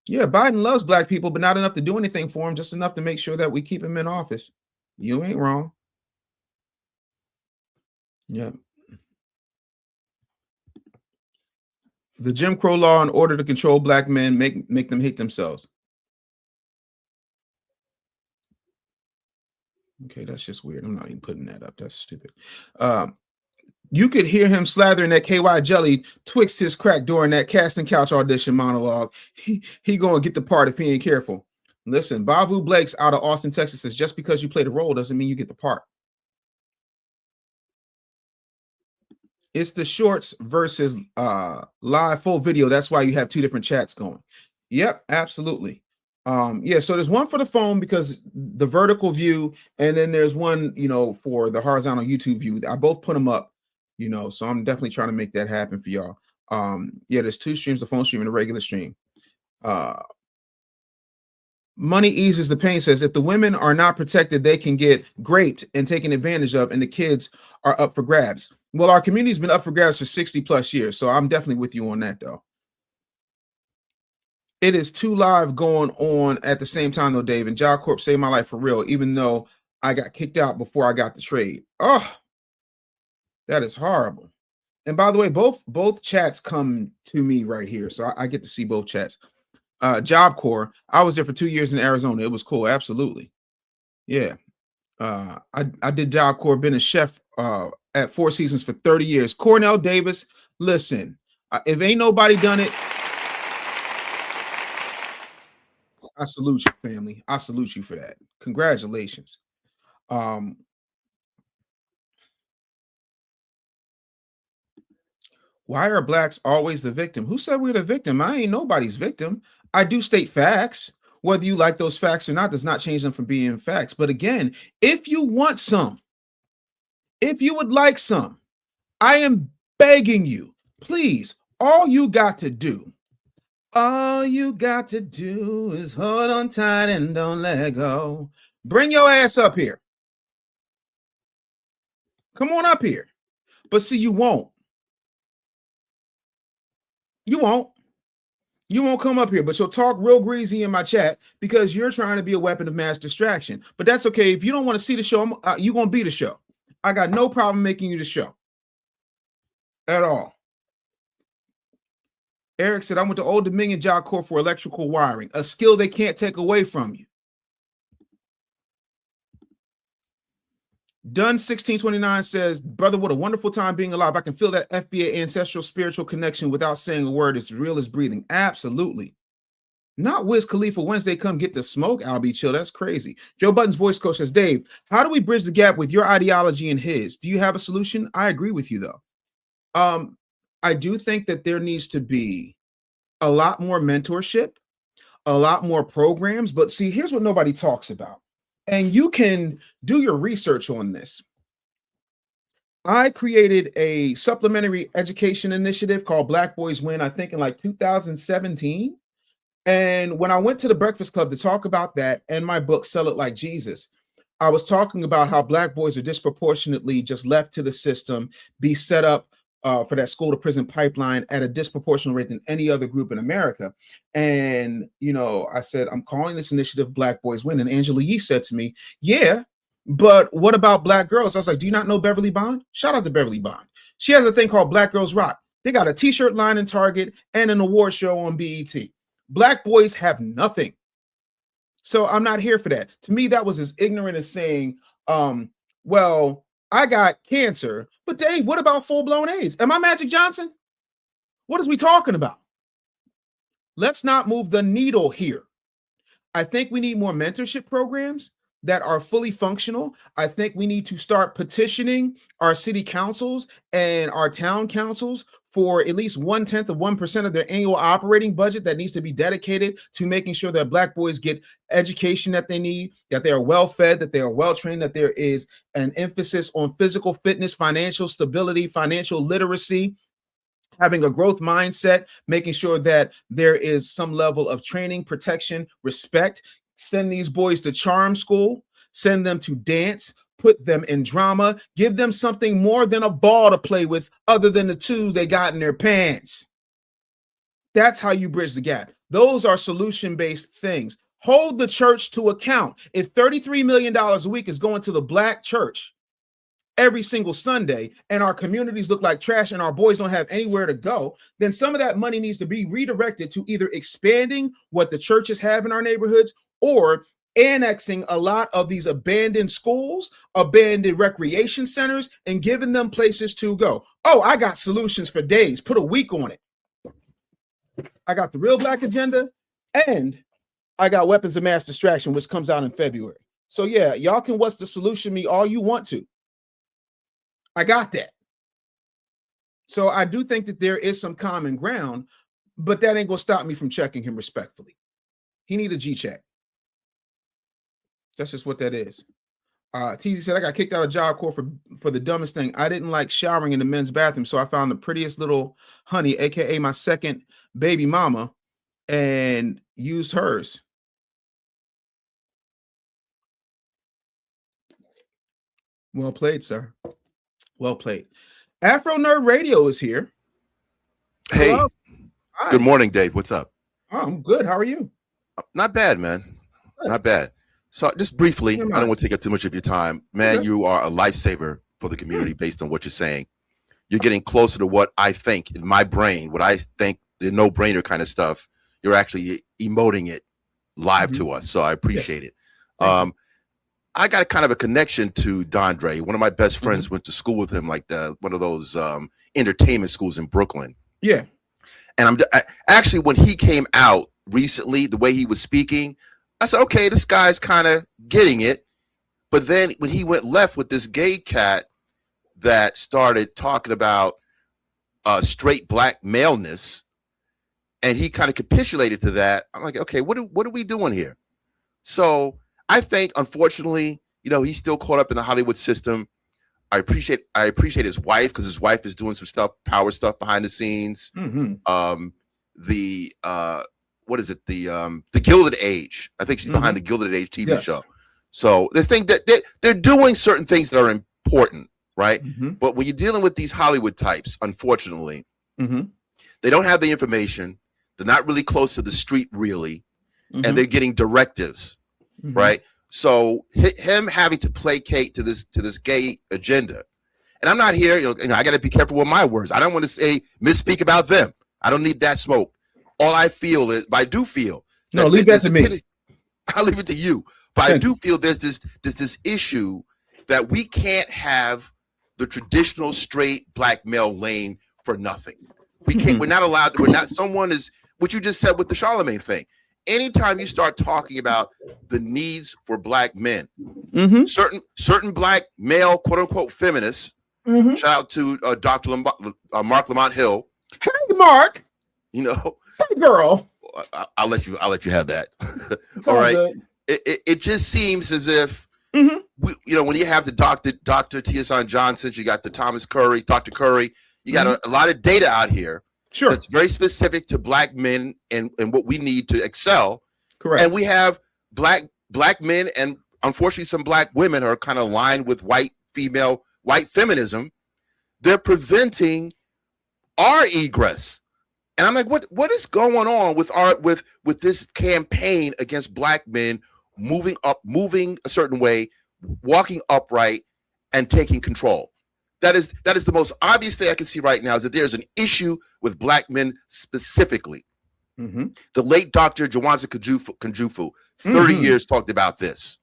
Yeah, Biden loves Black people, but not enough to do anything for him, just enough to make sure that we keep him in office. You ain't wrong. Yeah. The Jim Crow law, in order to control Black men, make them hate themselves. Okay, that's just weird. I'm not even putting that up. That's stupid. You could hear him slathering that KY jelly twixt his crack during that casting couch audition monologue. He gonna get the part if he ain't careful. Listen, Bavu Blake's out of Austin, Texas says just because you play the role doesn't mean you get the part. It's the shorts versus live full video. That's why you have two different chats going. Yep, absolutely. Yeah, so there's one for the phone because the vertical view, and then there's one, for the horizontal YouTube view. I both put them up, so I'm definitely trying to make that happen for y'all. Yeah, there's two streams, the phone stream and the regular stream. Money eases the pain says if the women are not protected, they can get raped and taken advantage of, and the kids are up for grabs. Well, our community's been up for grabs for 60 plus years, so I'm definitely with you on that, though. It is 2 live going on at the same time, though, Dave. And Job Corp saved my life for real, even though I got kicked out before I got the trade. Oh, that is horrible. And by the way, both chats come to me right here, so I get to see both chats. Job Corps, I was there for 2 years in Arizona. It was cool, absolutely. Yeah. I did Job Corps, been a chef at Four Seasons for 30 years. Cornell Davis, listen, if ain't nobody done it, I salute you, family. I salute you for that. Congratulations. Why are Blacks always the victim? Who said we're the victim? I ain't nobody's victim. I do state facts. Whether you like those facts or not does not change them from being facts. But again, if you want some, if you would like some, I am begging you, please, all you got to do is hold on tight and don't let go. Bring your ass up here. Come on up here. But see, you won't. You won't. You won't come up here, but you'll talk real greasy in my chat because you're trying to be a weapon of mass distraction. But that's okay. If you don't want to see the show, you're going to be the show. I got no problem making you the show at all. Eric said, I went to Old Dominion Job Corps for electrical wiring, a skill they can't take away from you. Dunn 1629 says, brother, what a wonderful time being alive. I can feel that FBA ancestral spiritual connection without saying a word. It's real as breathing. Absolutely. Not Wiz Khalifa Wednesday, come get the smoke. I'll be chill. That's crazy. Joe Button's voice coach says, Dave, how do we bridge the gap with your ideology and his? Do you have a solution? I agree with you, though. I do think that there needs to be a lot more mentorship, a lot more programs. But see, here's what nobody talks about. And you can do your research on this. I created a supplementary education initiative called Black Boys Win, I think in like 2017. And when I went to the Breakfast Club to talk about that and my book, Sell It Like Jesus, I was talking about how Black boys are disproportionately just left to the system, be set up for that school to prison pipeline at a disproportionate rate than any other group in America. And, you know, I said, I'm calling this initiative Black Boys Win. And Angela Yee said to me, yeah, but what about Black girls? I was like, do you not know Beverly Bond? Shout out to Beverly Bond. She has a thing called Black Girls Rock. They got a t-shirt line in Target and an award show on BET. Black boys have nothing. So I'm not here for that. To me, that was as ignorant as saying, well, I got cancer, but Dave, what about full-blown AIDS? Am I Magic Johnson? What is we talking about? Let's not move the needle here. I think we need more mentorship programs that are fully functional. I think we need to start petitioning our city councils and our town councils for at least 0.1% of their annual operating budget that needs to be dedicated to making sure that Black boys get education that they need, that they are well fed, that they are well trained, that there is an emphasis on physical fitness, financial stability, financial literacy, having a growth mindset, making sure that there is some level of training, protection, respect. Send these boys to charm school, send them to dance, put them in drama, give them something more than a ball to play with other than the two they got in their pants. That's how you bridge the gap. Those are solution-based things. Hold the church to account. If $33 million a week is going to the Black church every single Sunday and our communities look like trash and our boys don't have anywhere to go, then some of that money needs to be redirected to either expanding what the churches have in our neighborhoods or annexing a lot of these abandoned schools, abandoned recreation centers, and giving them places to go. Oh, I got solutions for days. Put a week on it. I got the Real Black Agenda, and I got Weapons of Mass Distraction, which comes out in February. So yeah, y'all can what's the solution me all you want to. I got that. So I do think that there is some common ground, but that ain't gonna stop me from checking him respectfully. He need a G-check. That's just what that is. TZ said, I got kicked out of Job Corps for the dumbest thing. I didn't like showering in the men's bathroom, so I found the prettiest little honey, aka my second baby mama, and used hers. Well played, sir. Well played. Afro Nerd Radio is here. Hey, good morning, Dave. What's up? Oh, I'm good. How are you? Not bad, man. Not bad. So just briefly, I don't want to take up too much of your time. Man, you are a lifesaver for the community based on what you're saying. You're getting closer to what I think in my brain, what I think the no-brainer kind of stuff. You're actually emoting it live to us. So I appreciate it. I got a kind of a connection to Dondre. One of my best friends went to school with him, like one of those entertainment schools in Brooklyn. Yeah. And actually, when he came out recently, the way he was speaking, I said, okay, this guy's kind of getting it. But then when he went left with this gay cat that started talking about straight Black maleness, and he kind of capitulated to that, I'm like, okay, what are we doing here? So I think, unfortunately, you know, he's still caught up in the Hollywood system. I appreciate his wife, because his wife is doing some stuff, power stuff behind the scenes. What is it? The Gilded Age. I think she's behind the Gilded Age TV show. So this thing that they're doing certain things that are important, right? But when you're dealing with these Hollywood types, unfortunately, they don't have the information. They're not really close to the street, really, and they're getting directives, right? So him having to placate to this gay agenda, and I'm not here. You know, I got to be careful with my words. I don't want to misspeak about them. I don't need that smoke. All I feel is, but I do feel. No, leave that to me. I'll leave it to you. But I do feel there's this issue that we can't have the traditional straight black male lane for nothing. We can't. We're not allowed. We're not. Someone is what you just said with the Charlemagne thing. Anytime you start talking about the needs for black men, certain black male quote unquote feminists. Shout out to Dr. Mark Lamont Hill. Hey, Mark. You know, hey, girl. I'll let you have that. All right. It just seems as if we, you know, when you have the Dr. T.S. Johnson, you got the Dr. Curry, you got a lot of data out here. Sure. That's very specific to black men and what we need to excel. Correct. And we have black men and unfortunately some black women are kind of aligned with white feminism. They're preventing our egress. And I'm like, what is going on with this campaign against black men moving a certain way, walking upright and taking control? That is the most obvious thing I can see right now, is that there's an issue with black men specifically. The late Dr. Jawanza Kunjufu, 30 years talked about this,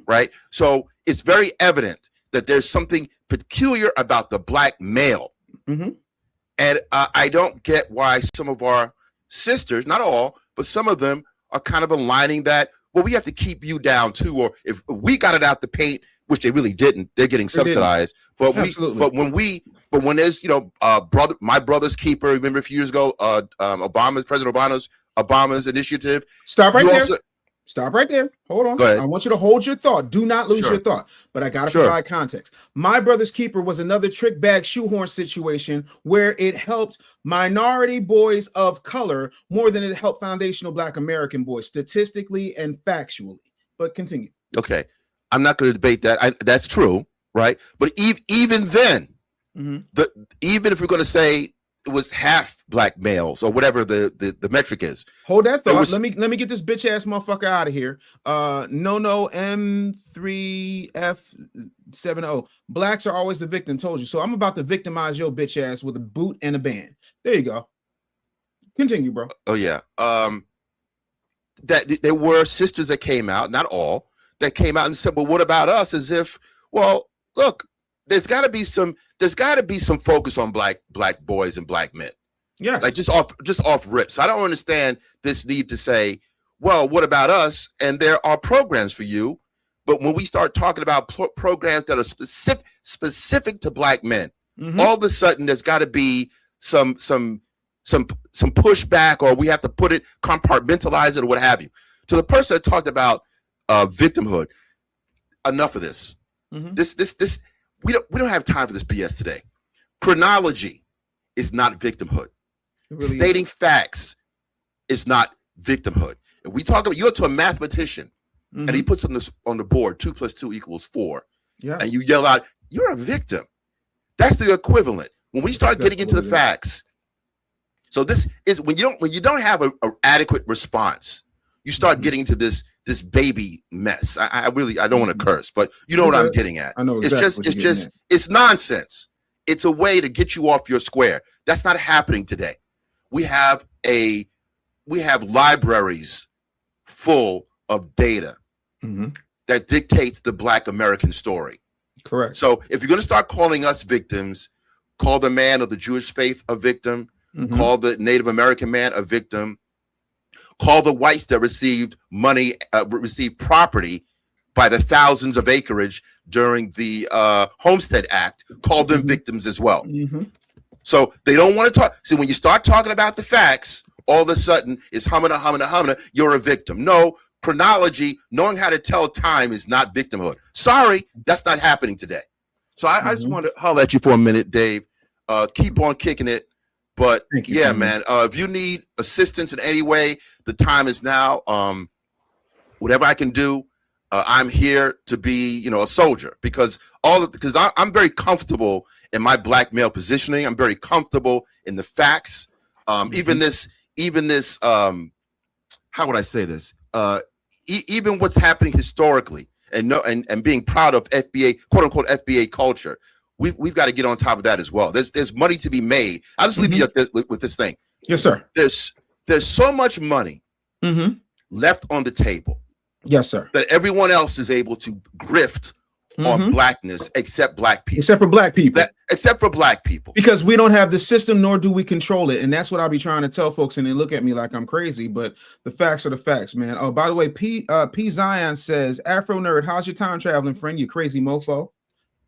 right? So it's very evident that there's something peculiar about the black male. And I don't get why some of our sisters, not all, but some of them are kind of aligning that, well, we have to keep you down too, or if we got it out the paint, which they really didn't, they're getting subsidized. But when there's, you know, my brother's keeper, remember a few years ago, President Obama's initiative. Stop right there. Hold on. Go ahead. I want you to hold your thought. Do not lose your thought. But I got to provide context. My brother's keeper was another trick bag shoehorn situation where it helped minority boys of color more than it helped foundational black American boys, statistically and factually. But continue. Okay. I'm not going to debate that. That's true, right? But even then, even if we're going to say it was half black males or whatever the metric is. Hold that thought. Let me get this bitch ass motherfucker out of here. No M3F70. Blacks are always the victim. Told you. So I'm about to victimize your bitch ass with a boot and a band. There you go. Continue, bro. Oh yeah. That there were sisters that came out, not all, that came out and said, well, what about us? As if, well, look, there's got to be some focus on black boys and black men. Yes. Like just off rip. So I don't understand this need to say, well, what about us? And there are programs for you. But when we start talking about programs that are specific to black men, all of a sudden there's got to be some pushback, or we have to put it, compartmentalize it, or what have you. To the person that talked about victimhood, enough of this. This we don't have time for this BS today. Chronology is not victimhood. Really stating facts is not victimhood. If we talk about, you go to a mathematician and he puts on the board 2 + 2 = 4, and you yell out, "You're a victim." That's the equivalent. When we start getting into the facts, so this is when you don't have an adequate response, you start getting into this baby mess. I don't want to curse, but you know what I'm getting at. I know exactly it's nonsense. It's a way to get you off your square. That's not happening today. We have libraries full of data that dictates the black American story. Correct. So if you're going to start calling us victims, call the man of the Jewish faith a victim, call the Native American man a victim, call the whites that received money, received property by the thousands of acreage during the Homestead Act, call them victims as well. So they don't want to talk. See, when you start talking about the facts, all of a sudden it's humana, you're a victim. No, chronology, knowing how to tell time is not victimhood. Sorry, that's not happening today. So I just wanted to holler at you for a minute, Dave. Keep on kicking it. But yeah, man, if you need assistance in any way, the time is now. Whatever I can do, I'm here to be, a soldier, because I'm very comfortable in my black male positioning. I'm very comfortable in the facts. Even this, how would I say this? Even what's happening historically, and being proud of FBA, quote unquote FBA culture. We've got to get on top of that as well. There's money to be made. I'll just leave you with this thing. Yes, sir. There's so much money left on the table. Yes, sir. That everyone else is able to grift on blackness except black people. Except for black people. Except for black people. Because we don't have the system, nor do we control it. And that's what I'll be trying to tell folks, and they look at me like I'm crazy, but the facts are the facts, man. Oh, by the way, P Zion says, Afro Nerd, how's your time traveling, friend? You crazy mofo.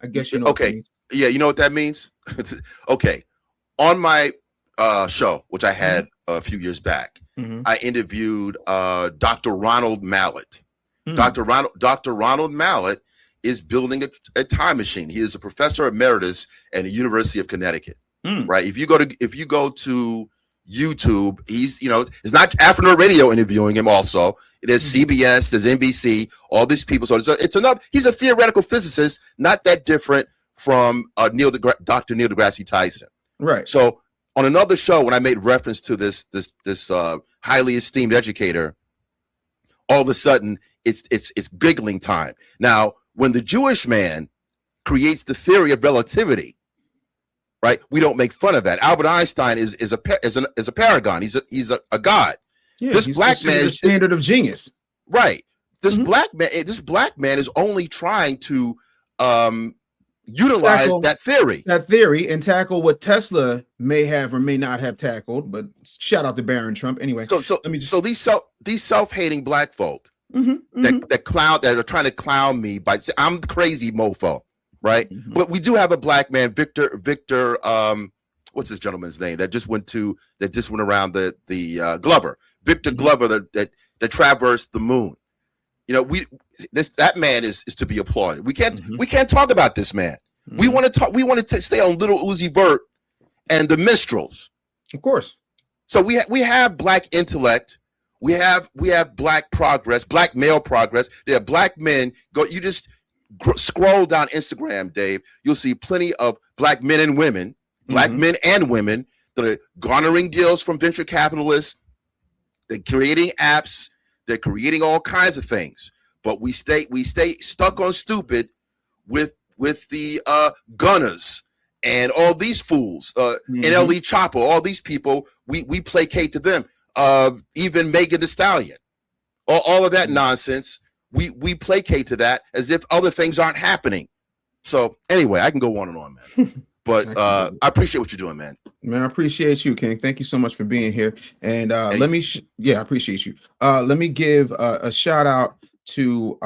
I guess you know. Okay. Yeah, you know what that means? Okay. On my show, which I had a few years back, I interviewed Dr. Ronald Mallett. Dr. Ronald Mallett is building a time machine. He is a professor emeritus at the University of Connecticut. Right. If you go to YouTube, he's, you know, it's not Afro Radio interviewing him. Also, there's CBS, there's NBC, all these people. So it's enough. He's a theoretical physicist, not that different from Dr. Neil deGrasse Tyson. Right. So on another show, when I made reference to this highly esteemed educator, all of a sudden it's giggling time. Now, when the Jewish man creates the theory of relativity, right, we don't make fun of that. Albert Einstein is a paragon. He's a god. Yeah, this black man is the standard of genius. Right. This black man is only trying to utilize that theory and tackle what Tesla may have or may not have tackled. But shout out to Barron Trump anyway. So these self-hating black folk that are trying to clown me by saying I'm the crazy mofo, right? But we do have a black man, Victor what's this gentleman's name that just went around the Glover, Victor Glover that traversed the moon. You know, that man is to be applauded. We can't talk about this man. We want to stay on Little Uzi Vert and the Minstrels, of course. So we have black intellect. We have black progress, black male progress. There are black men. You just scroll down Instagram, Dave. You'll see plenty of black men and women, black men and women that are garnering deals from venture capitalists. They're creating apps. They're creating all kinds of things. But we stay stuck on stupid with the Gunners and all these fools, NLE Chopper, all these people. We placate to them. Even Megan Thee Stallion, all of that nonsense. We placate to that as if other things aren't happening. So anyway, I can go on and on, man. But I appreciate what you're doing, man. Man, I appreciate you, King. Thank you so much for being here. And I appreciate you. Let me give a shout out to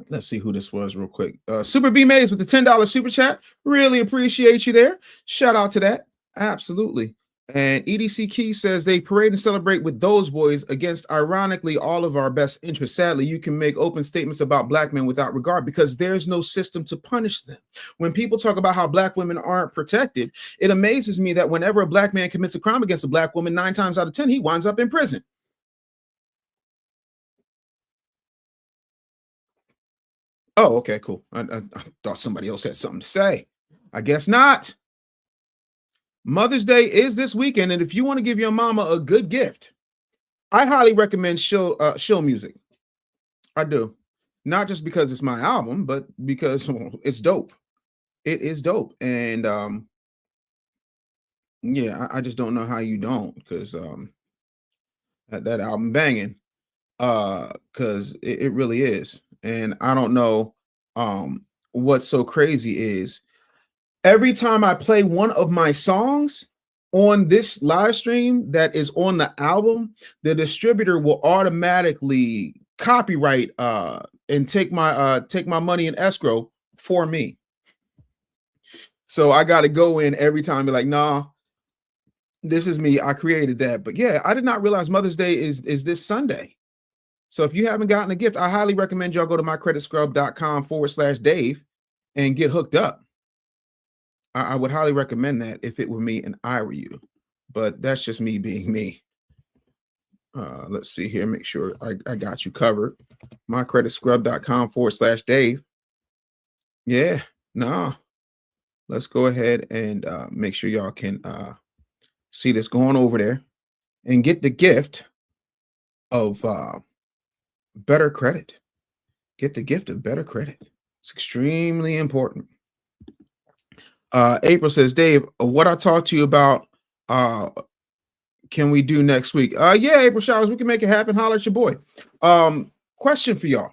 let's see who this was real quick. Super B Mays with the $10 super chat. Really appreciate you there. Shout out to that. Absolutely. And EDC Key says they parade and celebrate with those boys against, ironically, all of our best interests. Sadly, you can make open statements about black men without regard because there's no system to punish them. When people talk about how black women aren't protected, it amazes me that whenever a black man commits a crime against a black woman, 9 times out of 10, he winds up in prison. Oh, okay, cool. I thought somebody else had something to say. I guess not. Mother's Day is this weekend, and if you want to give your mama a good gift, I highly recommend Show Music. I do. Not just because it's my album, but because it's dope. It is dope. And I just don't know how you don't, because that album banging. Because it really is. And I don't know what's so crazy is every time I play one of my songs on this live stream that is on the album, the distributor will automatically copyright and take my money in escrow for me. So I got to go in every time and be like, nah, this is me. I created that. But yeah, I did not realize Mother's Day is this Sunday. So if you haven't gotten a gift, I highly recommend y'all go to mycreditscrub.com/Dave and get hooked up. I would highly recommend that if it were me and I were you, but that's just me being me. Let's see here. Make sure I got you covered. mycreditscrub.com/Dave. Yeah, no. Let's go ahead and make sure y'all can see this going over there and get the gift of better credit. Get the gift of better credit. It's extremely important. April says, Dave, what I talked to you about, can we do next week? Yeah, April Showers, we can make it happen. Holler at your boy. Question for y'all.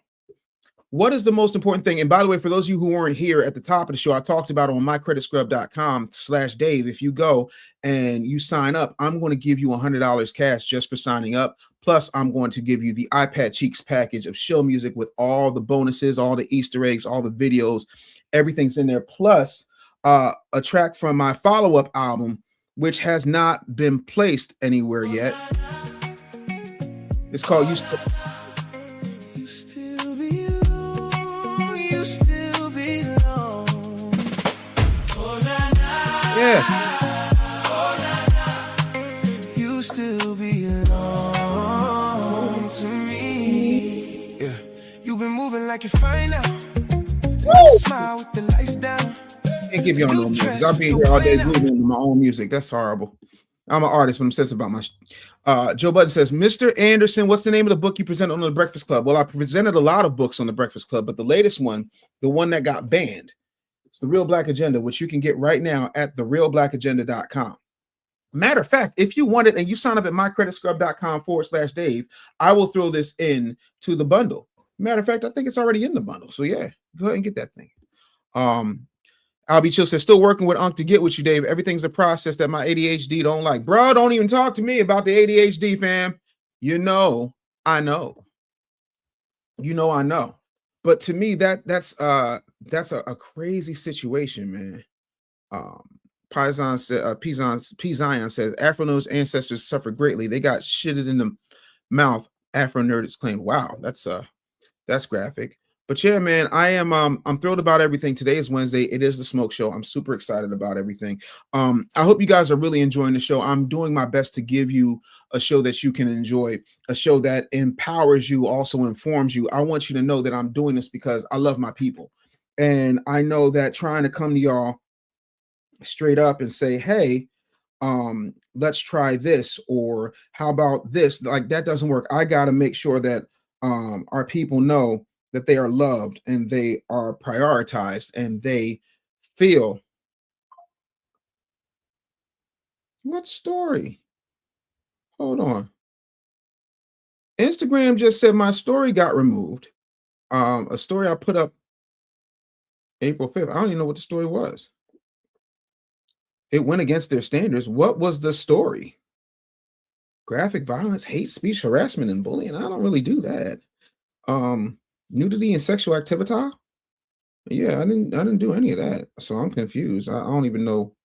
what is the most important thing? And by the way, for those of you who weren't here at the top of the show, I talked about on mycreditscrub.com/Dave. If you go and you sign up, I'm going to give you $100 cash just for signing up. Plus, I'm going to give you the iPad Cheeks package of show music with all the bonuses, all the Easter eggs, all the videos, everything's in there. Plus, a track from my follow-up album, which has not been placed anywhere yet. It's called You Still Belong. You Still Belong. Yeah. You still belong to me. Yeah. You've been moving like you find out. Smile with the lights down. Can't give y'all no music. I'll be here all day moving my own music. That's horrible. I'm an artist, but I'm sensitive about my. Joe Budden says, Mr. Anderson, what's the name of the book you presented on the Breakfast Club? Well, I presented a lot of books on the Breakfast Club, but the latest one, the one that got banned, it's The Real Black Agenda, which you can get right now at therealblackagenda.com. Matter of fact, if you want it and you sign up at mycreditscrub.com/Dave, I will throw this in to the bundle. Matter of fact, I think it's already in the bundle. So yeah, go ahead and get that thing. Albie Chill says, still working with Unc to get with you, Dave. Everything's a process that my ADHD don't like. Bro, don't even talk to me about the ADHD, fam. You know, I know. You know, I know. But to me, that's a crazy situation, man. Pizon says, Afro-Nerd's ancestors suffered greatly. They got shitted in the mouth. Afro-Nerd claimed. Wow, that's graphic. But yeah, man, I'm thrilled about everything. Today is Wednesday. It is the Smoke Show. I'm super excited about everything. I hope you guys are really enjoying the show. I'm doing my best to give you a show that you can enjoy, a show that empowers you, also informs you. I want you to know that I'm doing this because I love my people. And I know that trying to come to y'all straight up and say, hey, let's try this, or how about this? Like, that doesn't work. I got to make sure that our people know that they are loved and they are prioritized and they feel. What story? Hold on. Instagram just said my story got removed. A story I put up April 5th. I don't even know what the story was. It went against their standards. What was the story? Graphic violence, hate speech, harassment, and bullying. I don't really do that. Nudity and sexual activity. Yeah, I didn't do any of that. So I'm confused. I don't even know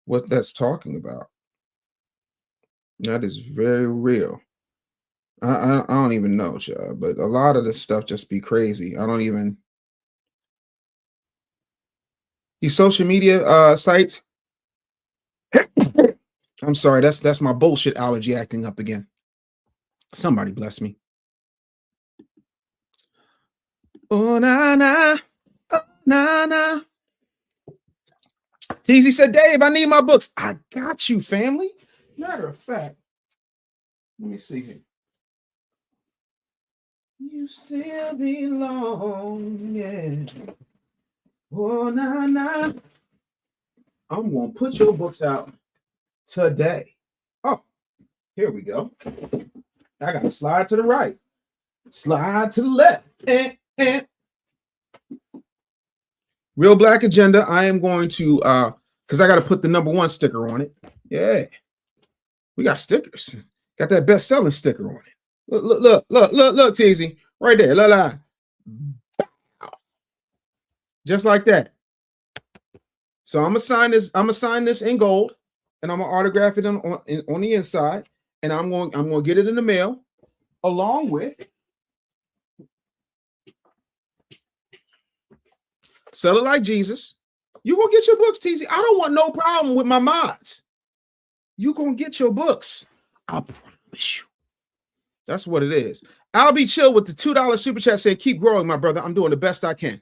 what that's talking about. That is very real. I don't even know, child, but a lot of this stuff just be crazy. I don't even. These social media sites. I'm sorry, that's my bullshit allergy acting up again. Somebody bless me. Oh, na, na. Oh, na, na. Teasy said, Dave, I need my books. I got you, family. Matter of fact, let me see here. You still belong, yeah. Oh, na, na. I'm going to put your books out today. Oh, here we go. I got to slide to the right. Slide to the left. Real Black Agenda. I am going to because I got to put the #1 sticker on it. Yeah, we got stickers. Got that best-selling sticker on it. Look, Teasy, right there. Look. Just like that. So I'm gonna sign this in gold, and I'm gonna autograph it on the inside, and I'm gonna get it in the mail along with. Sell it like Jesus. You gonna get your books, TZ. I don't want no problem with my mods. You gonna get your books. I promise you. That's what it is. I'll be chill with the $2 super chat saying, keep growing, my brother. I'm doing the best I can.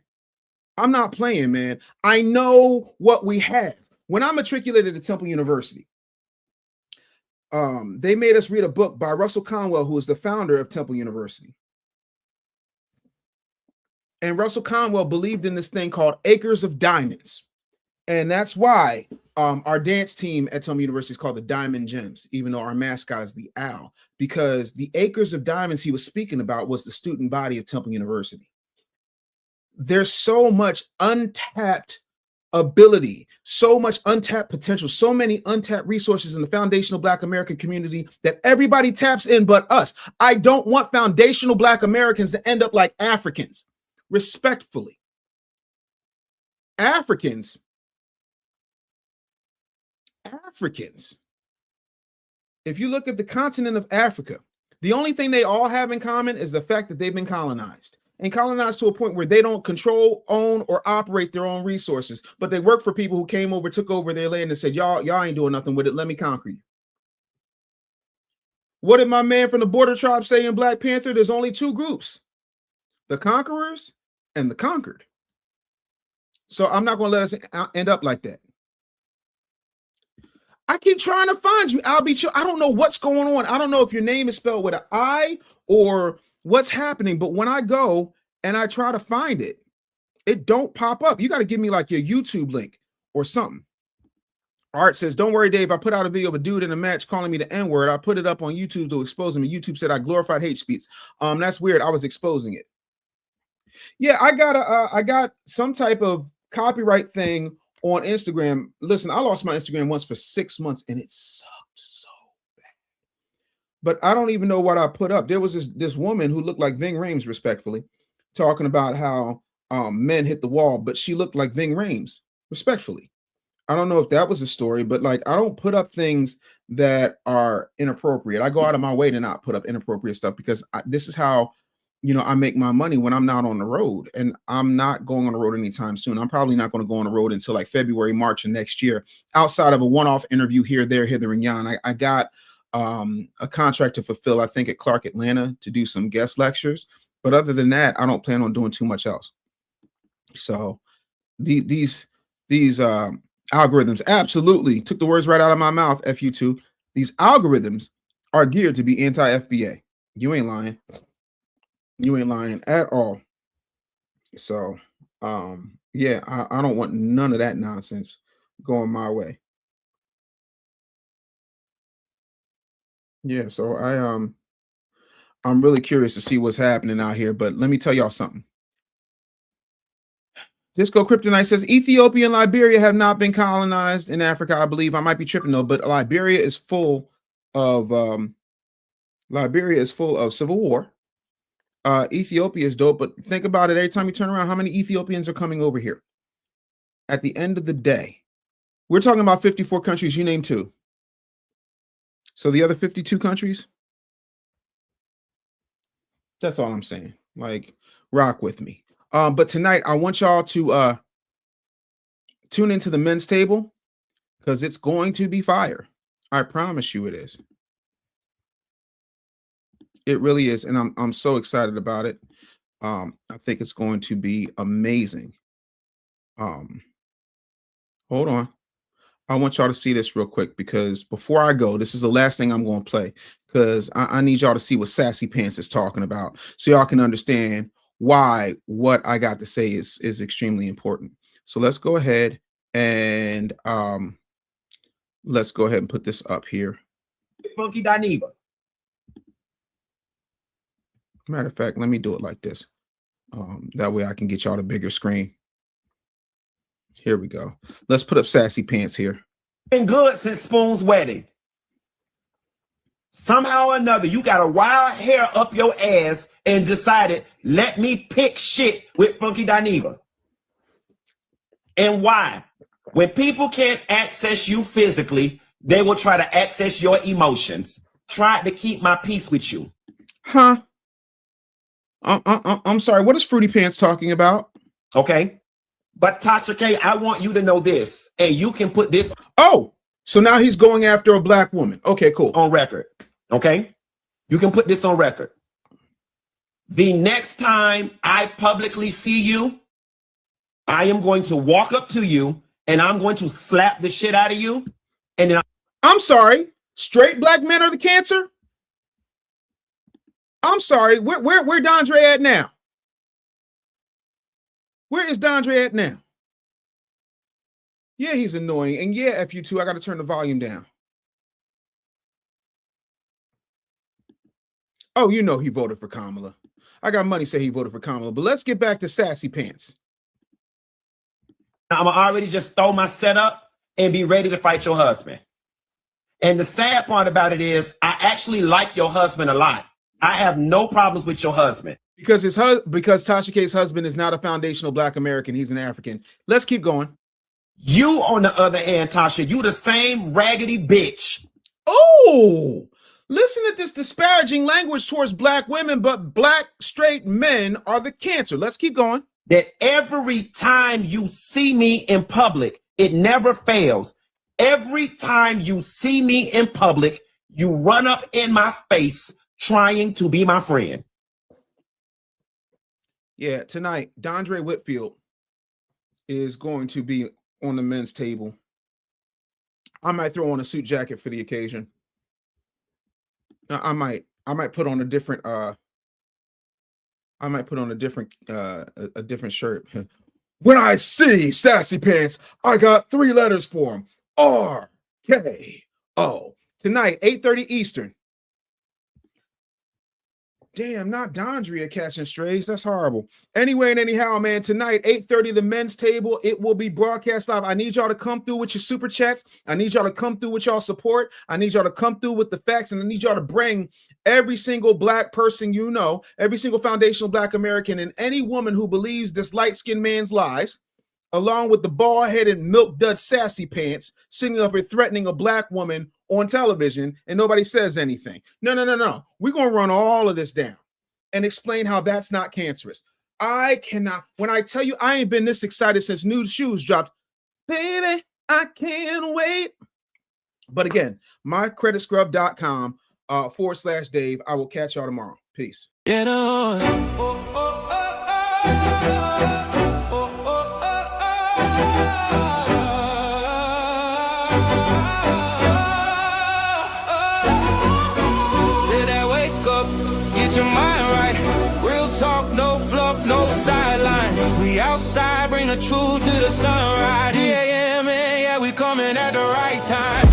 I'm not playing, man. I know what we have. When I matriculated at Temple University, they made us read a book by Russell Conwell, who is the founder of Temple University. And Russell Conwell believed in this thing called Acres of Diamonds. And that's why our dance team at Temple University is called the Diamond Gems, even though our mascot is the owl, because the acres of diamonds he was speaking about was the student body of Temple University. there's so much untapped ability, so much untapped potential, so many untapped resources in the foundational Black American community that everybody taps in but us. I don't want foundational Black Americans to end up like Africans. Respectfully. Africans, if you look at the continent of Africa, the only thing they all have in common is the fact that they've been colonized. And colonized to a point where they don't control, own, or operate their own resources, but they work for people who came over, took over their land, and said, y'all ain't doing nothing with it. Let me conquer you. What did my man from the border tribe say in Black Panther? There's only two groups, the conquerors and the conquered. So I'm not going to let us end up like that. I keep trying to find you, I'll be chill. I don't know what's going on. I don't know if your name is spelled with an I or what's happening, but when I go and I try to find it, it don't pop up. You got to give me like your YouTube link or something. Art says, don't worry, Dave. I put out a video of a dude in a match calling me the N-word. I put it up on YouTube to expose him. And YouTube said I glorified hate speech. That's weird. I was exposing it. Yeah, I got some type of copyright thing on Instagram. Listen, I lost my Instagram once for 6 months and it sucked so bad. But I don't even know what I put up. There was this woman who looked like Ving Rhames, respectfully, talking about how men hit the wall, but she looked like Ving Rhames, respectfully. I don't know if that was a story, but like, I don't put up things that are inappropriate. I go out of my way to not put up inappropriate stuff because this is how, I make my money when I'm not on the road, and I'm not going on the road anytime soon. I'm probably not going to go on the road until like February, March of next year, outside of a one-off interview here, there, hither, and yon. I got a contract to fulfill, I think, at Clark Atlanta to do some guest lectures. But other than that, I don't plan on doing too much else. So these algorithms absolutely took the words right out of my mouth. FU2. These algorithms are geared to be anti-FBA. You ain't lying. You ain't lying at all. So, yeah, I don't want none of that nonsense going my way. Yeah, so I'm really curious to see what's happening out here, but let me tell y'all something. Disco Kryptonite says Ethiopia and Liberia have not been colonized in Africa, I believe. I might be tripping though, but Liberia is full of civil war. Ethiopia is dope, but think about it. Every time you turn around, how many Ethiopians are coming over here? At the end of the day, we're talking about 54 countries. You name two. So the other 52 countries, that's all I'm saying. Like, rock with me. But tonight, I want y'all to tune into the men's table because it's going to be fire. I promise you it is. It really is, and I'm so excited about it. I think it's going to be amazing. Hold on. I want y'all to see this real quick because before I go, this is the last thing I'm going to play because I need y'all to see what Sassy Pants is talking about so y'all can understand why what I got to say is extremely important. So let's go ahead and put this up here. Funky Dineva. Matter of fact, let me do it like this. That way I can get y'all the bigger screen. Here we go. Let's put up Sassy Pants here. Been good since Spoon's wedding. Somehow or another, you got a wild hair up your ass and decided, let me pick shit with Funky Dineva. And why? When people can't access you physically, they will try to access your emotions. Tried to keep my peace with you. Huh? I'm sorry. What is Fruity Pants talking about? Okay. But Tasha K, I want you to know this, and you can put this. Oh, so now he's going after a black woman. Okay, cool. On record. Okay. You can put this on record. The next time I publicly see you, I am going to walk up to you and I'm going to slap the shit out of you. And then I'm sorry. Straight black men are the cancer? I'm sorry. Where Dondre at now? Where is Dondre at now? Yeah, he's annoying. And yeah, FU2, I got to turn the volume down. Oh, you know he voted for Kamala. I got money say he voted for Kamala. But let's get back to Sassy Pants. I'm already just throw my setup and be ready to fight your husband. And the sad part about it is I actually like your husband a lot. I have no problems with your husband. Because because Tasha K's husband is not a foundational Black American. He's an African. Let's keep going. You, on the other hand, Tasha, you the same raggedy bitch. Oh, listen to this disparaging language towards Black women, but Black straight men are the cancer. Let's keep going. That every time you see me in public, it never fails. Every time you see me in public, you run up in my face trying to be my friend. Yeah, tonight, Dondre Whitfield is going to be on the men's table. I might throw on a suit jacket for the occasion. I might put on a different a different shirt. When I see Sassy Pants, I got 3 letters for him. RKO. Tonight, 8:30 Eastern. Damn, not Dondria catching strays. That's horrible. Anyway and anyhow, man, tonight, 8:30, the men's table. It will be broadcast live. I need y'all to come through with your super chats. I need y'all to come through with y'all support. I need y'all to come through with the facts. And I need y'all to bring every single Black person you know, every single foundational Black American, and any woman who believes this light-skinned man's lies, along with the bald-headed, milk-dud Sassy Pants sitting up here threatening a Black woman on television, and nobody says anything. No. We're going to run all of this down and explain how that's not cancerous. I cannot, when I tell you I ain't been this excited since Nude Shoes dropped, baby, I can't wait. But again, mycreditscrub.com /Dave. I will catch y'all tomorrow. Peace. Get on. Get your mind right. Real talk, no fluff, no sidelines. We outside, bring the truth to the sunrise. Yeah, man, yeah, we coming at the right time.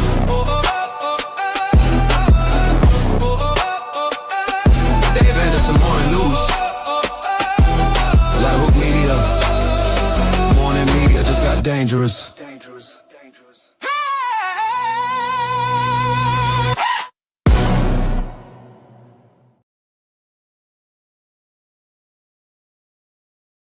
Dave Anderson, morning news. A lot of hook media. Morning media just got dangerous.